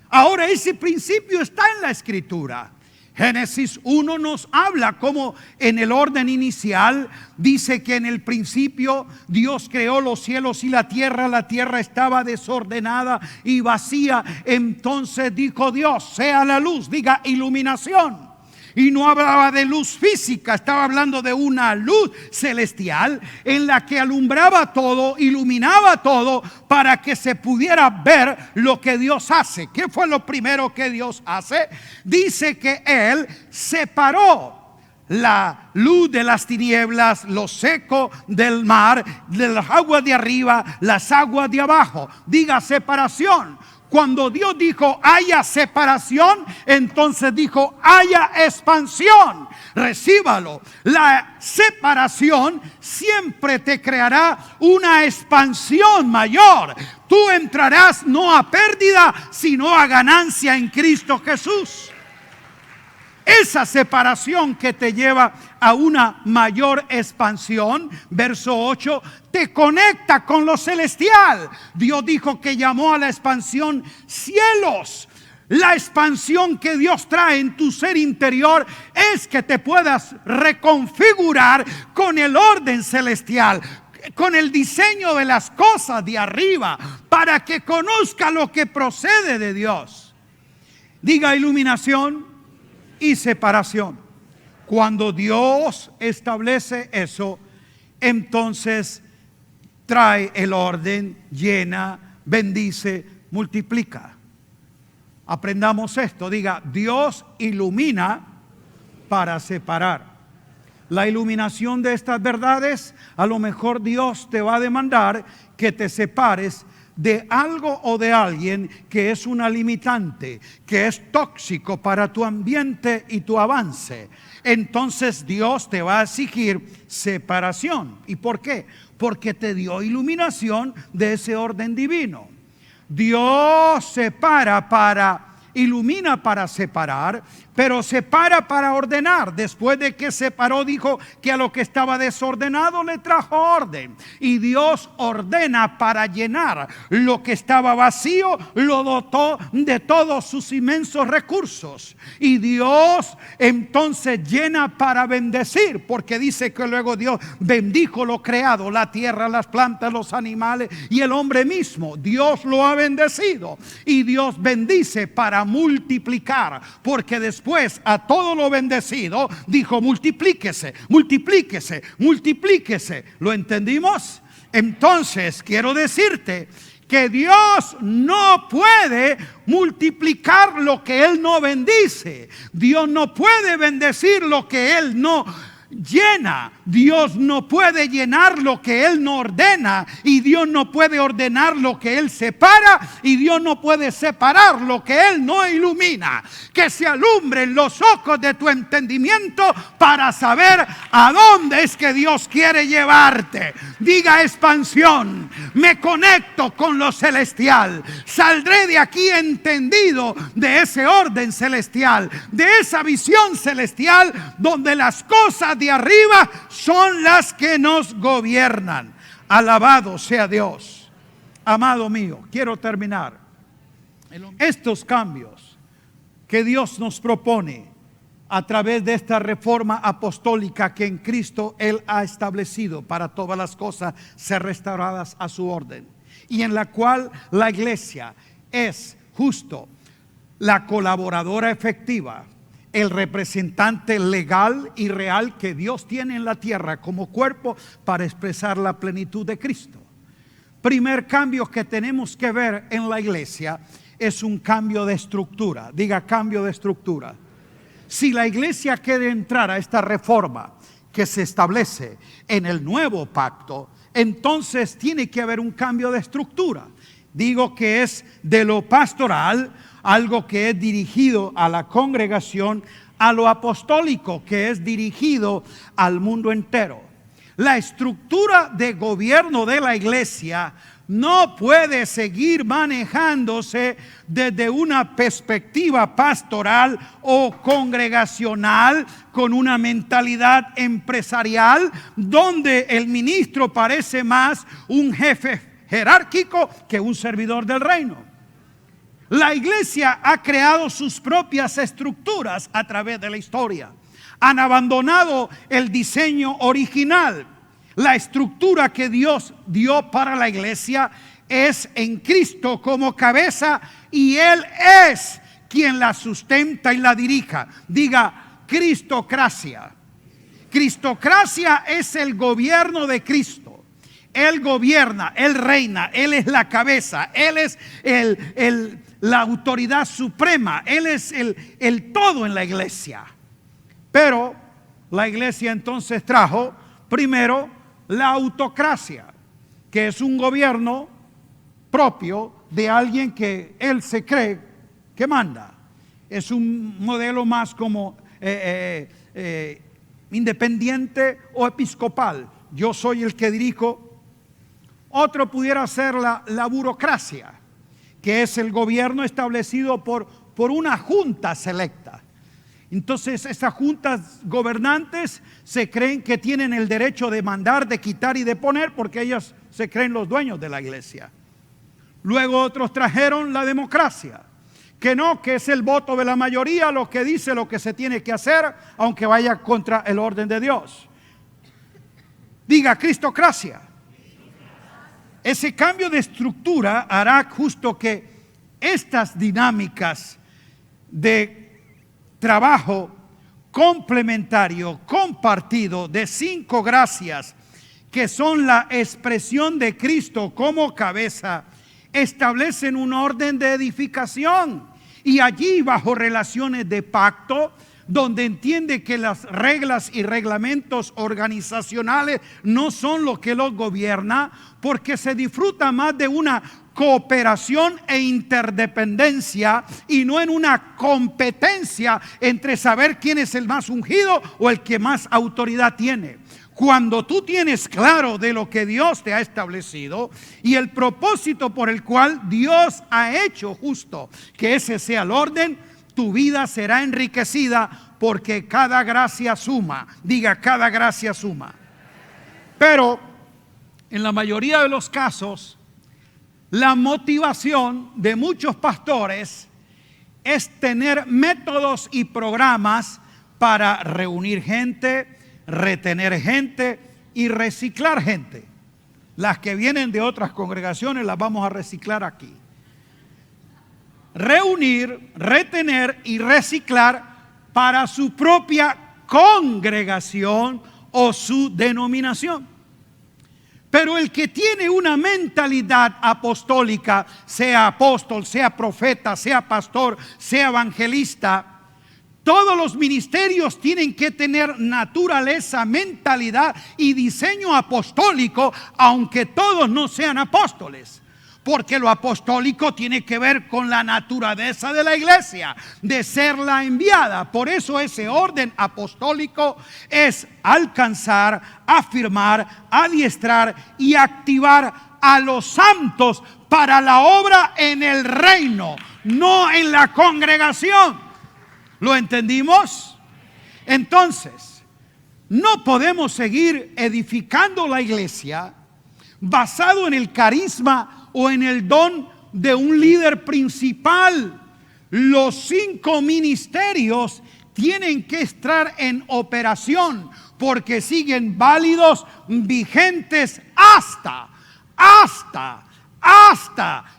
Ahora ese principio está en la Escritura. Génesis 1 nos habla como en el orden inicial dice que en el principio Dios creó los cielos y la tierra estaba desordenada y vacía. Entonces dijo Dios: sea la luz, diga iluminación. Y no hablaba de luz física, estaba hablando de una luz celestial en la que alumbraba todo, iluminaba todo para que se pudiera ver lo que Dios hace. ¿Qué fue lo primero que Dios hace? Dice que Él separó la luz de las tinieblas, lo seco del mar, de las aguas de arriba, las aguas de abajo. Diga separación. Cuando Dios dijo haya separación, entonces dijo haya expansión. Recíbalo. La separación siempre te creará una expansión mayor. Tú entrarás no a pérdida, sino a ganancia en Cristo Jesús. Esa separación que te lleva a una mayor expansión, verso 8, te conecta con lo celestial. Dios dijo que llamó a la expansión cielos. La expansión que Dios trae en tu ser interior es que te puedas reconfigurar con el orden celestial, con el diseño de las cosas de arriba, para que conozca lo que procede de Dios. Diga iluminación y separación. Cuando Dios establece eso, entonces trae el orden, llena, bendice, multiplica. Aprendamos esto. Diga, Dios ilumina para separar. La iluminación de estas verdades, a lo mejor Dios te va a demandar que te separes de algo o de alguien que es una limitante, que es tóxico para tu ambiente y tu avance. Entonces Dios te va a exigir separación. ¿Y por qué? Porque te dio iluminación de ese orden divino. Dios ilumina para separar, pero separa para ordenar. Después de que separó, dijo que a lo que estaba desordenado le trajo orden. Y Dios ordena para llenar. Lo que estaba vacío lo dotó de todos sus inmensos recursos. Y Dios entonces llena para bendecir, porque dice que luego Dios bendijo lo creado, la tierra, las plantas, los animales y el hombre mismo. Dios lo ha bendecido. Y Dios bendice para multiplicar, porque después a todo lo bendecido dijo multiplíquese, multiplíquese, multiplíquese. ¿Lo entendimos? Entonces quiero decirte que Dios no puede multiplicar lo que Él no bendice. Dios no puede bendecir lo que Él no llena. Dios no puede llenar lo que Él no ordena, y Dios no puede ordenar lo que Él separa, y Dios no puede separar lo que Él no ilumina. Que se alumbren los ojos de tu entendimiento para saber a dónde es que Dios quiere llevarte. Diga expansión. Me conecto con lo celestial. Saldré de aquí entendido de ese orden celestial, de esa visión celestial donde las cosas de arriba son las que nos gobiernan. Alabado sea Dios. Amado mío, quiero terminar. Estos cambios que Dios nos propone a través de esta reforma apostólica que en Cristo Él ha establecido para todas las cosas ser restauradas a su orden, y en la cual la iglesia es justo la colaboradora efectiva, el representante legal y real que Dios tiene en la tierra como cuerpo para expresar la plenitud de Cristo. Primer cambio que tenemos que ver en la iglesia es un cambio de estructura. Diga, cambio de estructura. Si la iglesia quiere entrar a esta reforma que se establece en el nuevo pacto, entonces tiene que haber un cambio de estructura. Digo que es de lo pastoral, algo que es dirigido a la congregación, a lo apostólico, que es dirigido al mundo entero. La estructura de gobierno de la iglesia no puede seguir manejándose desde una perspectiva pastoral o congregacional con una mentalidad empresarial, donde el ministro parece más un jefe jerárquico que un servidor del reino. La iglesia ha creado sus propias estructuras a través de la historia. Han abandonado el diseño original. La estructura que Dios dio para la iglesia es en Cristo como cabeza, y Él es quien la sustenta y la dirija. Diga, cristocracia. Cristocracia es el gobierno de Cristo. Él gobierna, Él reina, Él es la cabeza, Él es la autoridad suprema, Él es el todo en la iglesia. Pero la iglesia entonces trajo primero la autocracia, que es un gobierno propio de alguien que él se cree que manda. Es un modelo más como independiente o episcopal. Yo soy el que dirijo. Otro pudiera ser la burocracia, que es el gobierno establecido por una junta selecta. Entonces estas juntas gobernantes se creen que tienen el derecho de mandar, de quitar y de poner, porque ellas se creen los dueños de la iglesia. Luego otros trajeron la democracia, que es el voto de la mayoría lo que dice lo que se tiene que hacer, aunque vaya contra el orden de Dios. Diga cristocracia. Ese cambio de estructura hará justo que estas dinámicas de trabajo complementario, compartido, de 5 gracias, que son la expresión de Cristo como cabeza, establecen un orden de edificación. Y allí, bajo relaciones de pacto, donde entiende que las reglas y reglamentos organizacionales no son lo que los gobierna, porque se disfruta más de una cooperación e interdependencia y no en una competencia entre saber quién es el más ungido o el que más autoridad tiene. Cuando tú tienes claro de lo que Dios te ha establecido y el propósito por el cual Dios ha hecho justo que ese sea el orden, tu vida será enriquecida, porque cada gracia suma. Diga, cada gracia suma. Pero en la mayoría de los casos, la motivación de muchos pastores es tener métodos y programas para reunir gente, retener gente y reciclar gente. Las que vienen de otras congregaciones las vamos a reciclar aquí. Reunir, retener y reciclar para su propia congregación o su denominación. Pero el que tiene una mentalidad apostólica, sea apóstol, sea profeta, sea pastor, sea evangelista, todos los ministerios tienen que tener naturaleza, mentalidad y diseño apostólico, aunque todos no sean apóstoles. Porque lo apostólico tiene que ver con la naturaleza de la iglesia, de ser la enviada. Por eso ese orden apostólico es alcanzar, afirmar, adiestrar y activar a los santos para la obra en el reino, no en la congregación. ¿Lo entendimos? Entonces, no podemos seguir edificando la iglesia basado en el carisma o en el don de un líder principal. Los 5 ministerios tienen que estar en operación porque siguen válidos, vigentes hasta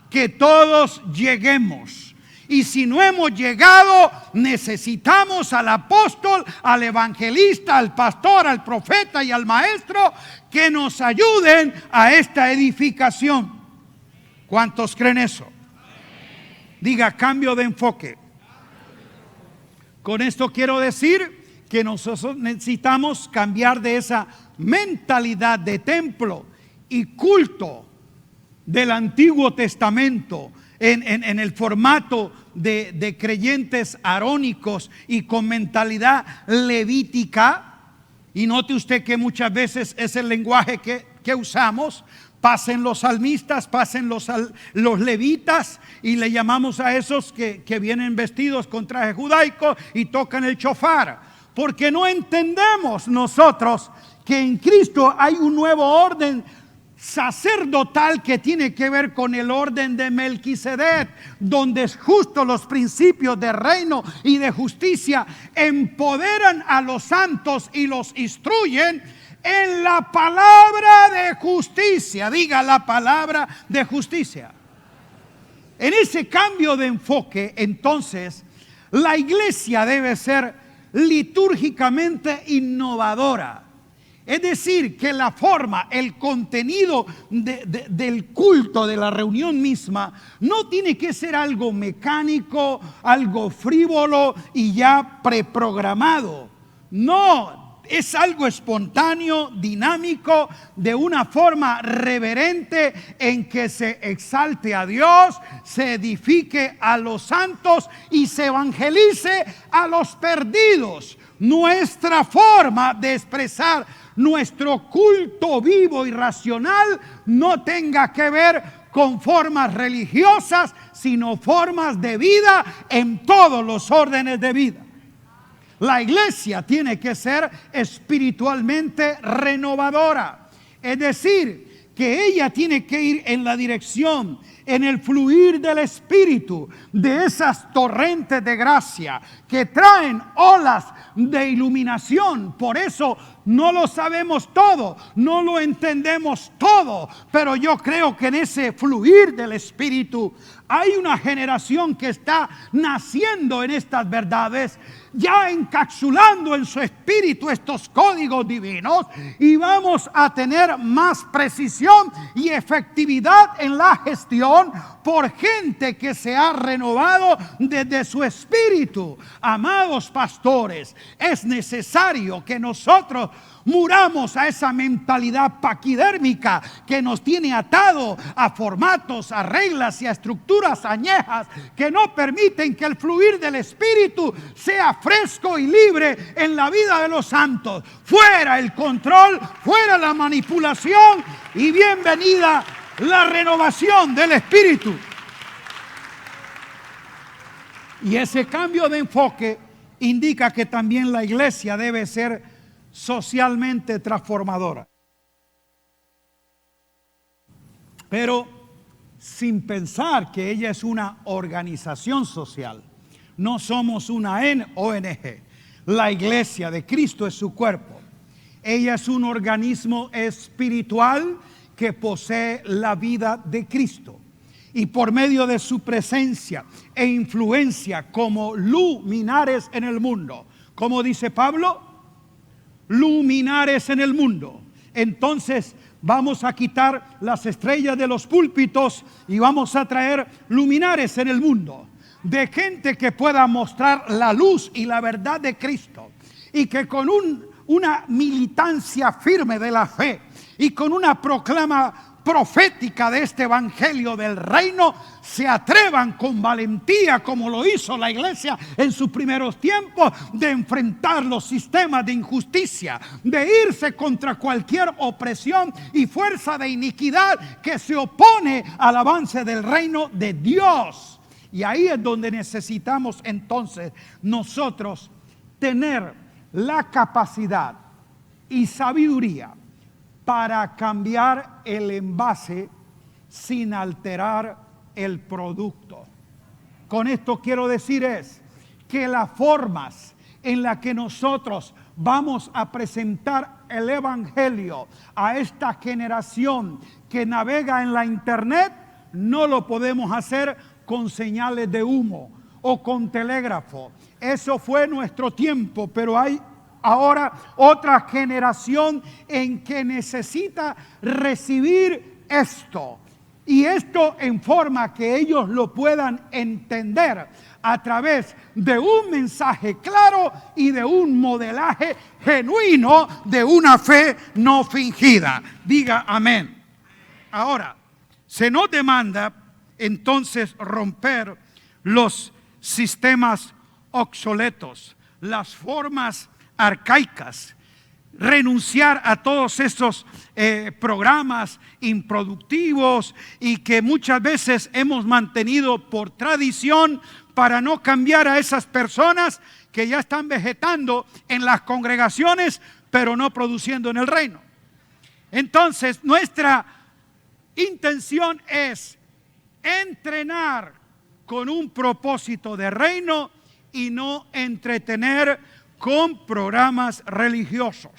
que todos lleguemos. Y si no hemos llegado, necesitamos al apóstol, al evangelista, al pastor, al profeta y al maestro que nos ayuden a esta edificación. ¿Cuántos creen eso? Diga, cambio de enfoque. Con esto quiero decir que nosotros necesitamos cambiar de esa mentalidad de templo y culto del Antiguo Testamento en el formato de creyentes arónicos y con mentalidad levítica. Y note usted que muchas veces es el lenguaje que usamos. Pasen los salmistas, pasen los levitas, y le llamamos a esos que vienen vestidos con traje judaico y tocan el shofar, porque no entendemos nosotros que en Cristo hay un nuevo orden sacerdotal que tiene que ver con el orden de Melquisedec, donde es justo los principios de reino y de justicia empoderan a los santos y los instruyen en la palabra de justicia. Diga, la palabra de justicia. En ese cambio de enfoque, entonces, la iglesia debe ser litúrgicamente innovadora. Es decir, que la forma, el contenido del culto, de la reunión misma, no tiene que ser algo mecánico, algo frívolo y ya preprogramado. No, es algo espontáneo, dinámico, de una forma reverente en que se exalte a Dios, se edifique a los santos y se evangelice a los perdidos. Nuestra forma de expresar nuestro culto vivo y racional no tenga que ver con formas religiosas, sino formas de vida en todos los órdenes de vida. La iglesia tiene que ser espiritualmente renovadora, es decir, que ella tiene que ir en la dirección, en el fluir del Espíritu, de esas torrentes de gracia que traen olas de iluminación. Por eso no lo sabemos todo, no lo entendemos todo, pero yo creo que en ese fluir del Espíritu hay una generación que está naciendo en estas verdades, ya encapsulando en su espíritu estos códigos divinos, y vamos a tener más precisión y efectividad en la gestión por gente que se ha renovado desde su espíritu. Amados pastores, es necesario que nosotros muramos a esa mentalidad paquidérmica que nos tiene atado a formatos, a reglas y a estructuras añejas que no permiten que el fluir del Espíritu sea fresco y libre en la vida de los santos. Fuera el control, fuera la manipulación y bienvenida la renovación del Espíritu. Y ese cambio de enfoque indica que también la iglesia debe ser socialmente transformadora, pero sin pensar que ella es una organización social. No somos una ONG. La iglesia de Cristo es su cuerpo. Ella es un organismo espiritual que posee la vida de Cristo, y por medio de su presencia e influencia como luminares en el mundo, como dice Pablo, luminares en el mundo. Entonces vamos a quitar las estrellas de los púlpitos y vamos a traer luminares en el mundo, de gente que pueda mostrar la luz y la verdad de Cristo, y que con una militancia firme de la fe y con una proclama profética de este evangelio del reino se atrevan con valentía, como lo hizo la iglesia en sus primeros tiempos, de enfrentar los sistemas de injusticia, de irse contra cualquier opresión y fuerza de iniquidad que se opone al avance del reino de Dios. Y ahí es donde necesitamos entonces nosotros tener la capacidad y sabiduría para cambiar el envase sin alterar el producto. Con esto quiero decir es que las formas en las que nosotros vamos a presentar el evangelio a esta generación que navega en la internet, no lo podemos hacer con señales de humo o con telégrafo. Eso fue nuestro tiempo, pero hay ahora otra generación en que necesita recibir esto, y esto en forma que ellos lo puedan entender a través de un mensaje claro y de un modelaje genuino de una fe no fingida. Diga amén. Ahora, se nos demanda entonces romper los sistemas obsoletos, las formas arcaicas, renunciar a todos esos programas improductivos y que muchas veces hemos mantenido por tradición para no cambiar a esas personas que ya están vegetando en las congregaciones pero no produciendo en el reino. Entonces nuestra intención es entrenar con un propósito de reino y no entretener con programas religiosos.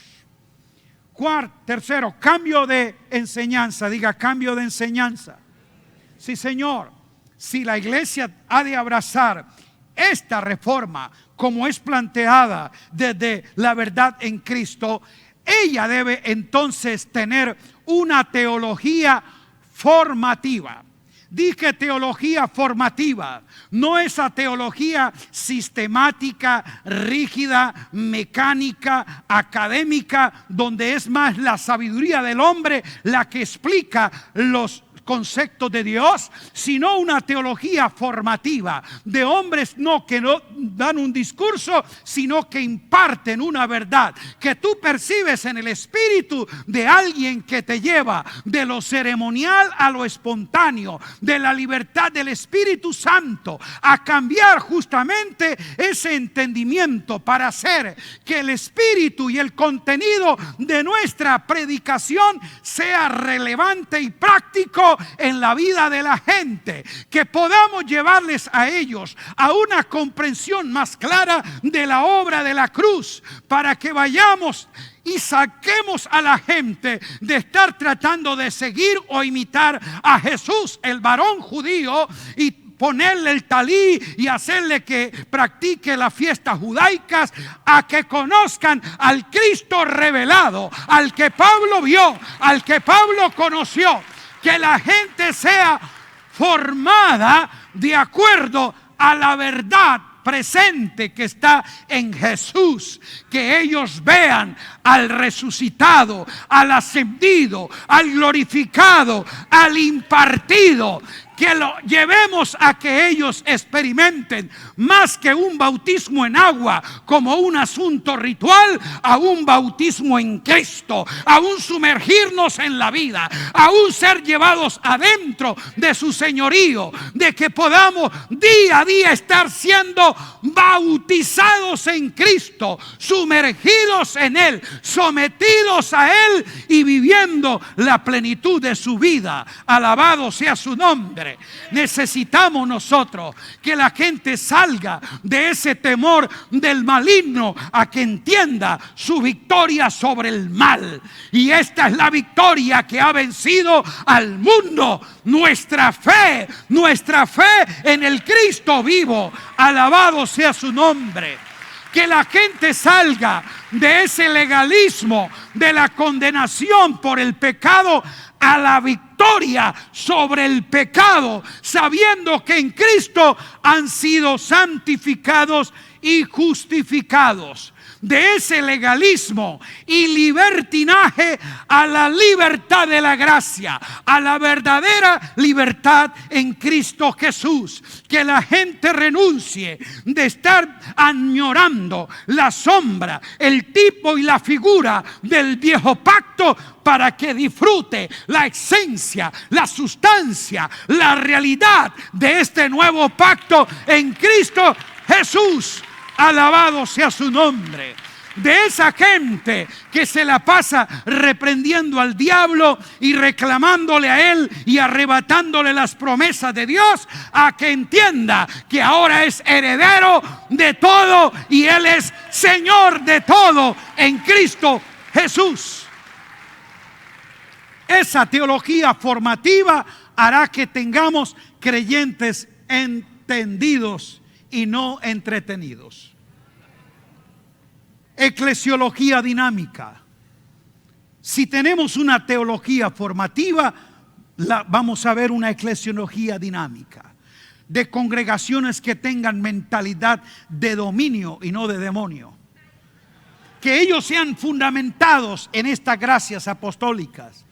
Tercero, cambio de enseñanza. Diga, cambio de enseñanza. Sí, Señor, si la iglesia ha de abrazar esta reforma como es planteada desde la verdad en Cristo, ella debe entonces tener una teología formativa. Dije teología formativa, no esa teología sistemática, rígida, mecánica, académica, donde es más la sabiduría del hombre la que explica los conceptos de Dios, sino una teología formativa de hombres que no dan un discurso, sino que imparten una verdad que tú percibes en el espíritu de alguien que te lleva de lo ceremonial a lo espontáneo, de la libertad del Espíritu Santo, a cambiar justamente ese entendimiento para hacer que el espíritu y el contenido de nuestra predicación sea relevante y práctico en la vida de la gente, que podamos llevarles a ellos a una comprensión más clara de la obra de la cruz, para que vayamos y saquemos a la gente de estar tratando de seguir o imitar a Jesús, el varón judío, y ponerle el talí y hacerle que practique las fiestas judaicas, a que conozcan al Cristo revelado, al que Pablo vio, al que Pablo conoció. Que la gente sea formada de acuerdo a la verdad presente que está en Jesús, que ellos vean al resucitado, al ascendido, al glorificado, al impartido, que lo llevemos a que ellos experimenten más que un bautismo en agua como un asunto ritual, a un bautismo en Cristo, a un sumergirnos en la vida, a un ser llevados adentro de su señorío, de que podamos día a día estar siendo bautizados en Cristo, sumergidos en Él, sometidos a Él y viviendo la plenitud de su vida. Alabado sea su nombre. Necesitamos nosotros que la gente salga de ese temor del maligno a que entienda su victoria sobre el mal. Y esta es la victoria que ha vencido al mundo. Nuestra fe en el Cristo vivo. Alabado sea su nombre. Que la gente salga de ese legalismo, de la condenación por el pecado, a la victoria sobre el pecado, sabiendo que en Cristo han sido santificados y justificados. De ese legalismo y libertinaje a la libertad de la gracia, a la verdadera libertad en Cristo Jesús. Que la gente renuncie de estar añorando la sombra, el tipo y la figura del viejo pacto, para que disfrute la esencia, la sustancia, la realidad de este nuevo pacto en Cristo Jesús. Alabado sea su nombre. De esa gente que se la pasa reprendiendo al diablo y reclamándole a él y arrebatándole las promesas de Dios, a que entienda que ahora es heredero de todo y él es Señor de todo en Cristo Jesús. Esa teología formativa hará que tengamos creyentes entendidos y no entretenidos. Eclesiología dinámica. Si tenemos una teología formativa, vamos a ver una eclesiología dinámica, de congregaciones que tengan mentalidad de dominio y no de demonio. Que ellos sean fundamentados en estas gracias apostólicas.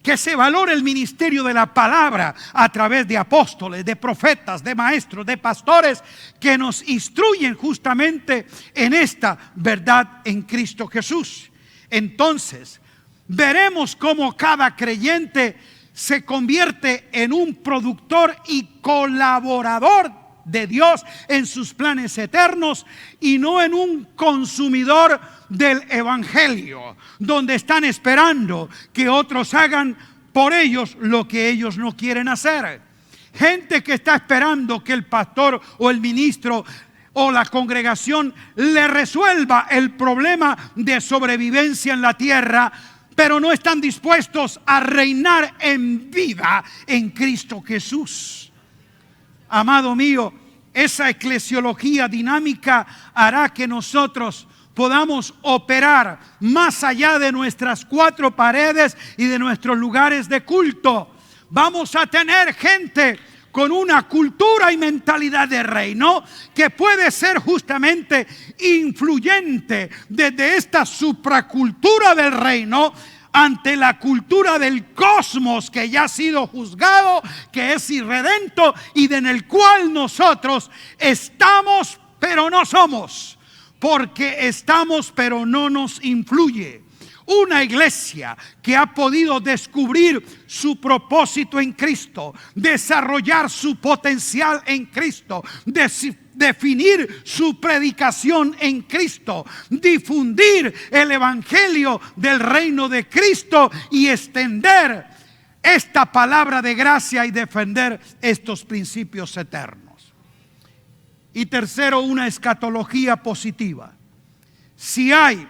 Que se valore el ministerio de la palabra a través de apóstoles, de profetas, de maestros, de pastores, que nos instruyen justamente en esta verdad en Cristo Jesús. Entonces, veremos cómo cada creyente se convierte en un productor y colaborador de Dios en sus planes eternos, y no en un consumidor del evangelio, donde están esperando que otros hagan por ellos lo que ellos no quieren hacer. Gente que está esperando que el pastor o el ministro o la congregación le resuelva el problema de sobrevivencia en la tierra, pero no están dispuestos a reinar en vida en Cristo Jesús. Amado mío, esa eclesiología dinámica hará que nosotros podamos operar más allá de nuestras cuatro paredes y de nuestros lugares de culto. Vamos a tener gente con una cultura y mentalidad de reino que puede ser justamente influyente desde esta supracultura del reino ante la cultura del cosmos que ya ha sido juzgado, que es irredento y en el cual nosotros estamos pero no somos, porque estamos pero no nos influye. Una iglesia que ha podido descubrir su propósito en Cristo, desarrollar su potencial en Cristo, definir su predicación en Cristo, difundir el evangelio del reino de Cristo y extender esta palabra de gracia y defender estos principios eternos. Y tercero, una escatología positiva. Si hay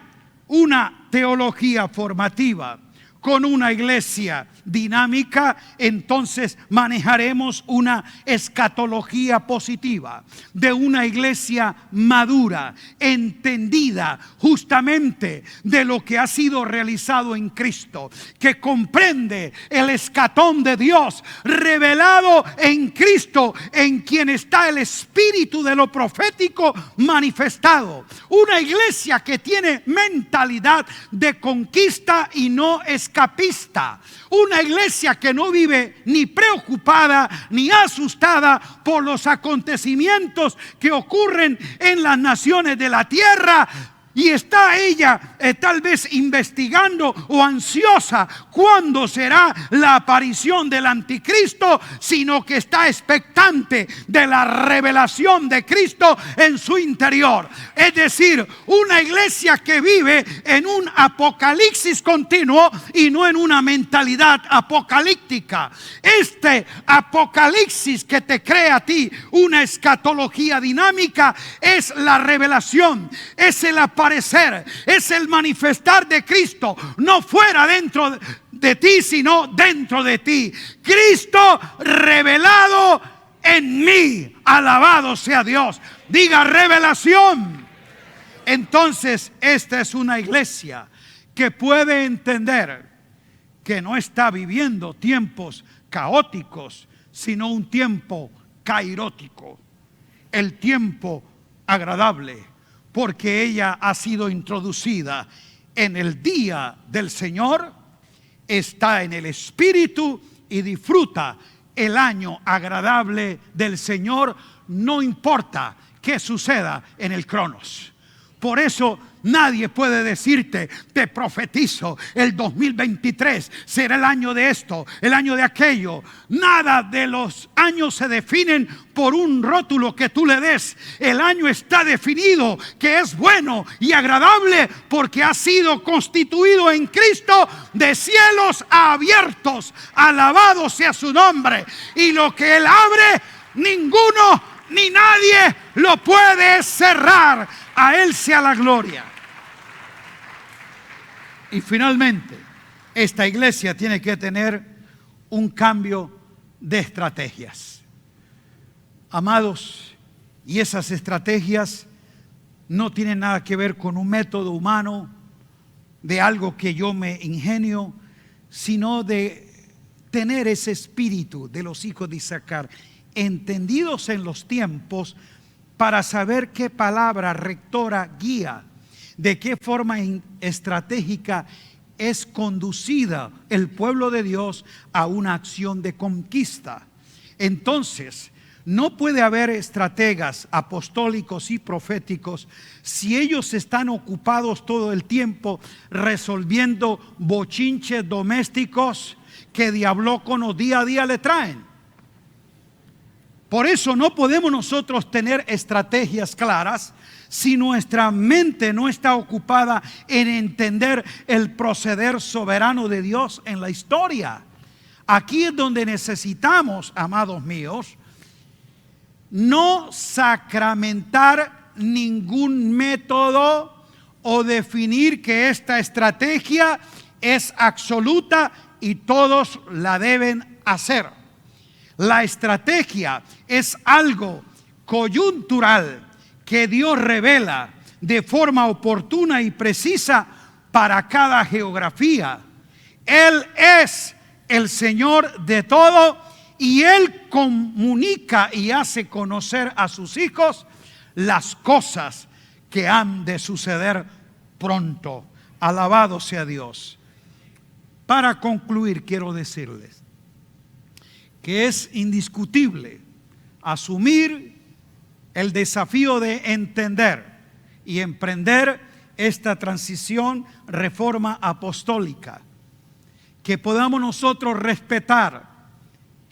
una teología formativa con una iglesia dinámica, entonces manejaremos una escatología positiva de una iglesia madura, entendida justamente de lo que ha sido realizado en Cristo, que comprende el escatón de Dios revelado en Cristo, en quien está el espíritu de lo profético manifestado. Una iglesia que tiene mentalidad de conquista y no escapista. Una iglesia que no vive ni preocupada ni asustada por los acontecimientos que ocurren en las naciones de la tierra. Y está ella tal vez investigando o ansiosa cuándo será la aparición del anticristo, sino que está expectante de la revelación de Cristo en su interior. Es decir, una iglesia que vive en un apocalipsis continuo y no en una mentalidad apocalíptica. Este apocalipsis que te crea a ti una escatología dinámica es la revelación, es el aparecer, es el manifestar de Cristo, no fuera dentro de ti, sino dentro de ti. Cristo revelado en mí. Alabado sea Dios. Diga revelación. Entonces, esta es una iglesia que puede entender que no está viviendo tiempos caóticos, sino un tiempo kairótico, el tiempo agradable, porque ella ha sido introducida en el día del Señor, está en el Espíritu y disfruta el año agradable del Señor, no importa qué suceda en el Cronos. Por eso nadie puede decirte, te profetizo, el 2023 será el año de esto, el año de aquello. Nada de los años se definen por un rótulo que tú le des. El año está definido que es bueno y agradable porque ha sido constituido en Cristo de cielos abiertos. Alabado sea su nombre. Y lo que Él abre, ninguno ni nadie lo puede cerrar. A Él sea la gloria. Y finalmente, esta iglesia tiene que tener un cambio de estrategias. Amados, y esas estrategias no tienen nada que ver con un método humano, de algo que yo me ingenio, sino de tener ese espíritu de los hijos de Isaacar, entendidos en los tiempos, para saber qué palabra rectora guía, de qué forma estratégica es conducida el pueblo de Dios a una acción de conquista. Entonces, no puede haber estrategas apostólicos y proféticos si ellos están ocupados todo el tiempo resolviendo bochinches domésticos que diablóconos día a día le traen. Por eso no podemos nosotros tener estrategias claras si nuestra mente no está ocupada en entender el proceder soberano de Dios en la historia. Aquí es donde necesitamos, amados míos, no sacramentar ningún método o definir que esta estrategia es absoluta y todos la deben hacer. La estrategia es algo coyuntural que Dios revela de forma oportuna y precisa para cada geografía. Él es el Señor de todo y Él comunica y hace conocer a sus hijos las cosas que han de suceder pronto. Alabado sea Dios. Para concluir, quiero decirles que es indiscutible asumir el desafío de entender y emprender esta transición, reforma apostólica, que podamos nosotros respetar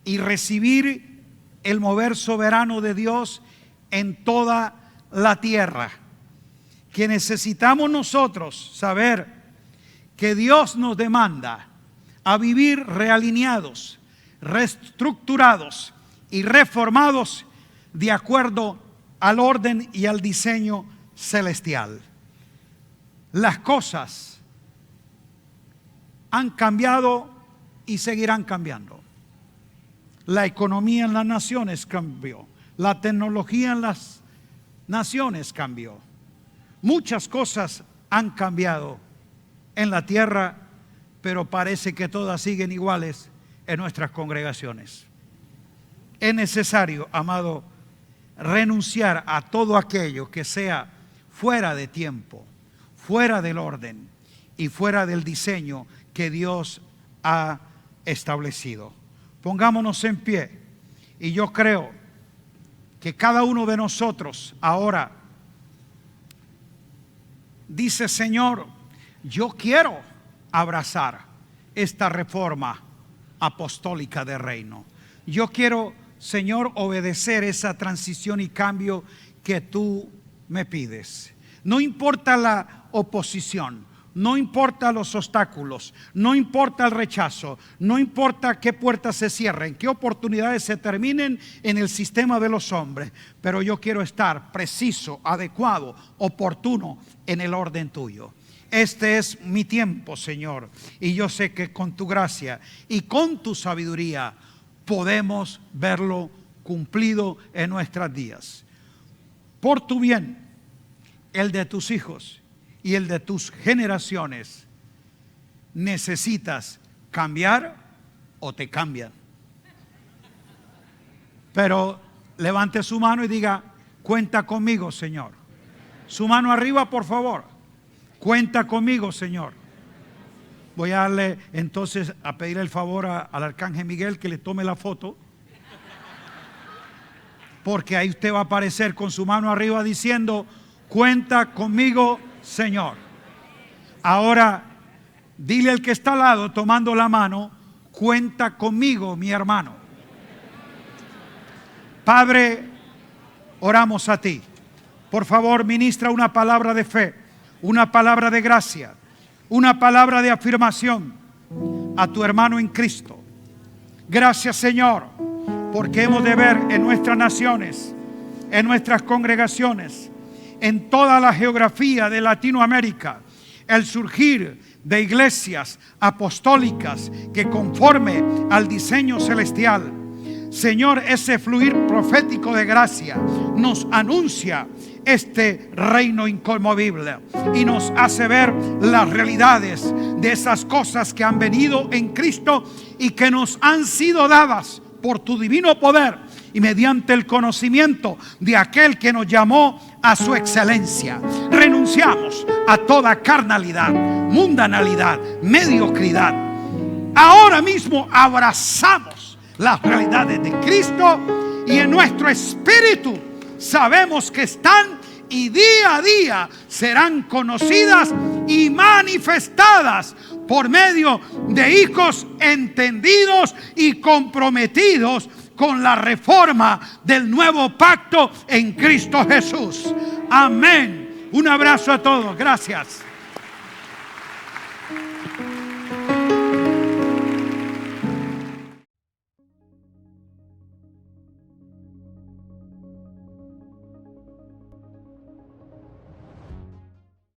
y recibir el mover soberano de Dios en toda la tierra, que necesitamos nosotros saber que Dios nos demanda a vivir realineados, reestructurados y reformados de acuerdo al orden y al diseño celestial. Las cosas han cambiado y seguirán cambiando. La economía en las naciones cambió. La tecnología en las naciones cambió. Muchas cosas han cambiado en la tierra, pero parece que todas siguen iguales en nuestras congregaciones. Es necesario, amado, renunciar a todo aquello que sea fuera de tiempo, fuera del orden y fuera del diseño que Dios ha establecido. Pongámonos en pie y yo creo que cada uno de nosotros ahora dice: Señor, yo quiero abrazar esta reforma apostólica del reino. Yo quiero, Señor, obedecer esa transición y cambio que tú me pides. No importa la oposición, no importa los obstáculos, no importa el rechazo, no importa qué puertas se cierren, qué oportunidades se terminen en el sistema de los hombres, pero yo quiero estar preciso, adecuado, oportuno en el orden tuyo. Este es mi tiempo, Señor, y yo sé que con tu gracia y con tu sabiduría podemos verlo cumplido en nuestros días. Por tu bien, el de tus hijos y el de tus generaciones, necesitas cambiar o te cambian. Pero levante su mano y diga: cuenta conmigo, Señor. Su mano arriba, por favor. Cuenta conmigo, Señor. Voy a darle entonces a pedir el favor al arcángel Miguel que le tome la foto, porque ahí usted va a aparecer con su mano arriba diciendo: cuenta conmigo, Señor. Ahora dile al que está al lado tomando la mano: cuenta conmigo, mi hermano. Padre, oramos a ti. Por favor, ministra una palabra de fe, una palabra de gracia, una palabra de afirmación a tu hermano en Cristo. Gracias, Señor, porque hemos de ver en nuestras naciones, en nuestras congregaciones, en toda la geografía de Latinoamérica, el surgir de iglesias apostólicas que conforme al diseño celestial, Señor, ese fluir profético de gracia nos anuncia este reino inconmovible y nos hace ver las realidades de esas cosas que han venido en Cristo y que nos han sido dadas por tu divino poder y mediante el conocimiento de aquel que nos llamó a su excelencia. Renunciamos a toda carnalidad, mundanalidad, mediocridad. Ahora mismo abrazamos las realidades de Cristo y en nuestro espíritu sabemos que están y día a día serán conocidas y manifestadas por medio de hijos entendidos y comprometidos con la reforma del nuevo pacto en Cristo Jesús. Amén. Un abrazo a todos. Gracias.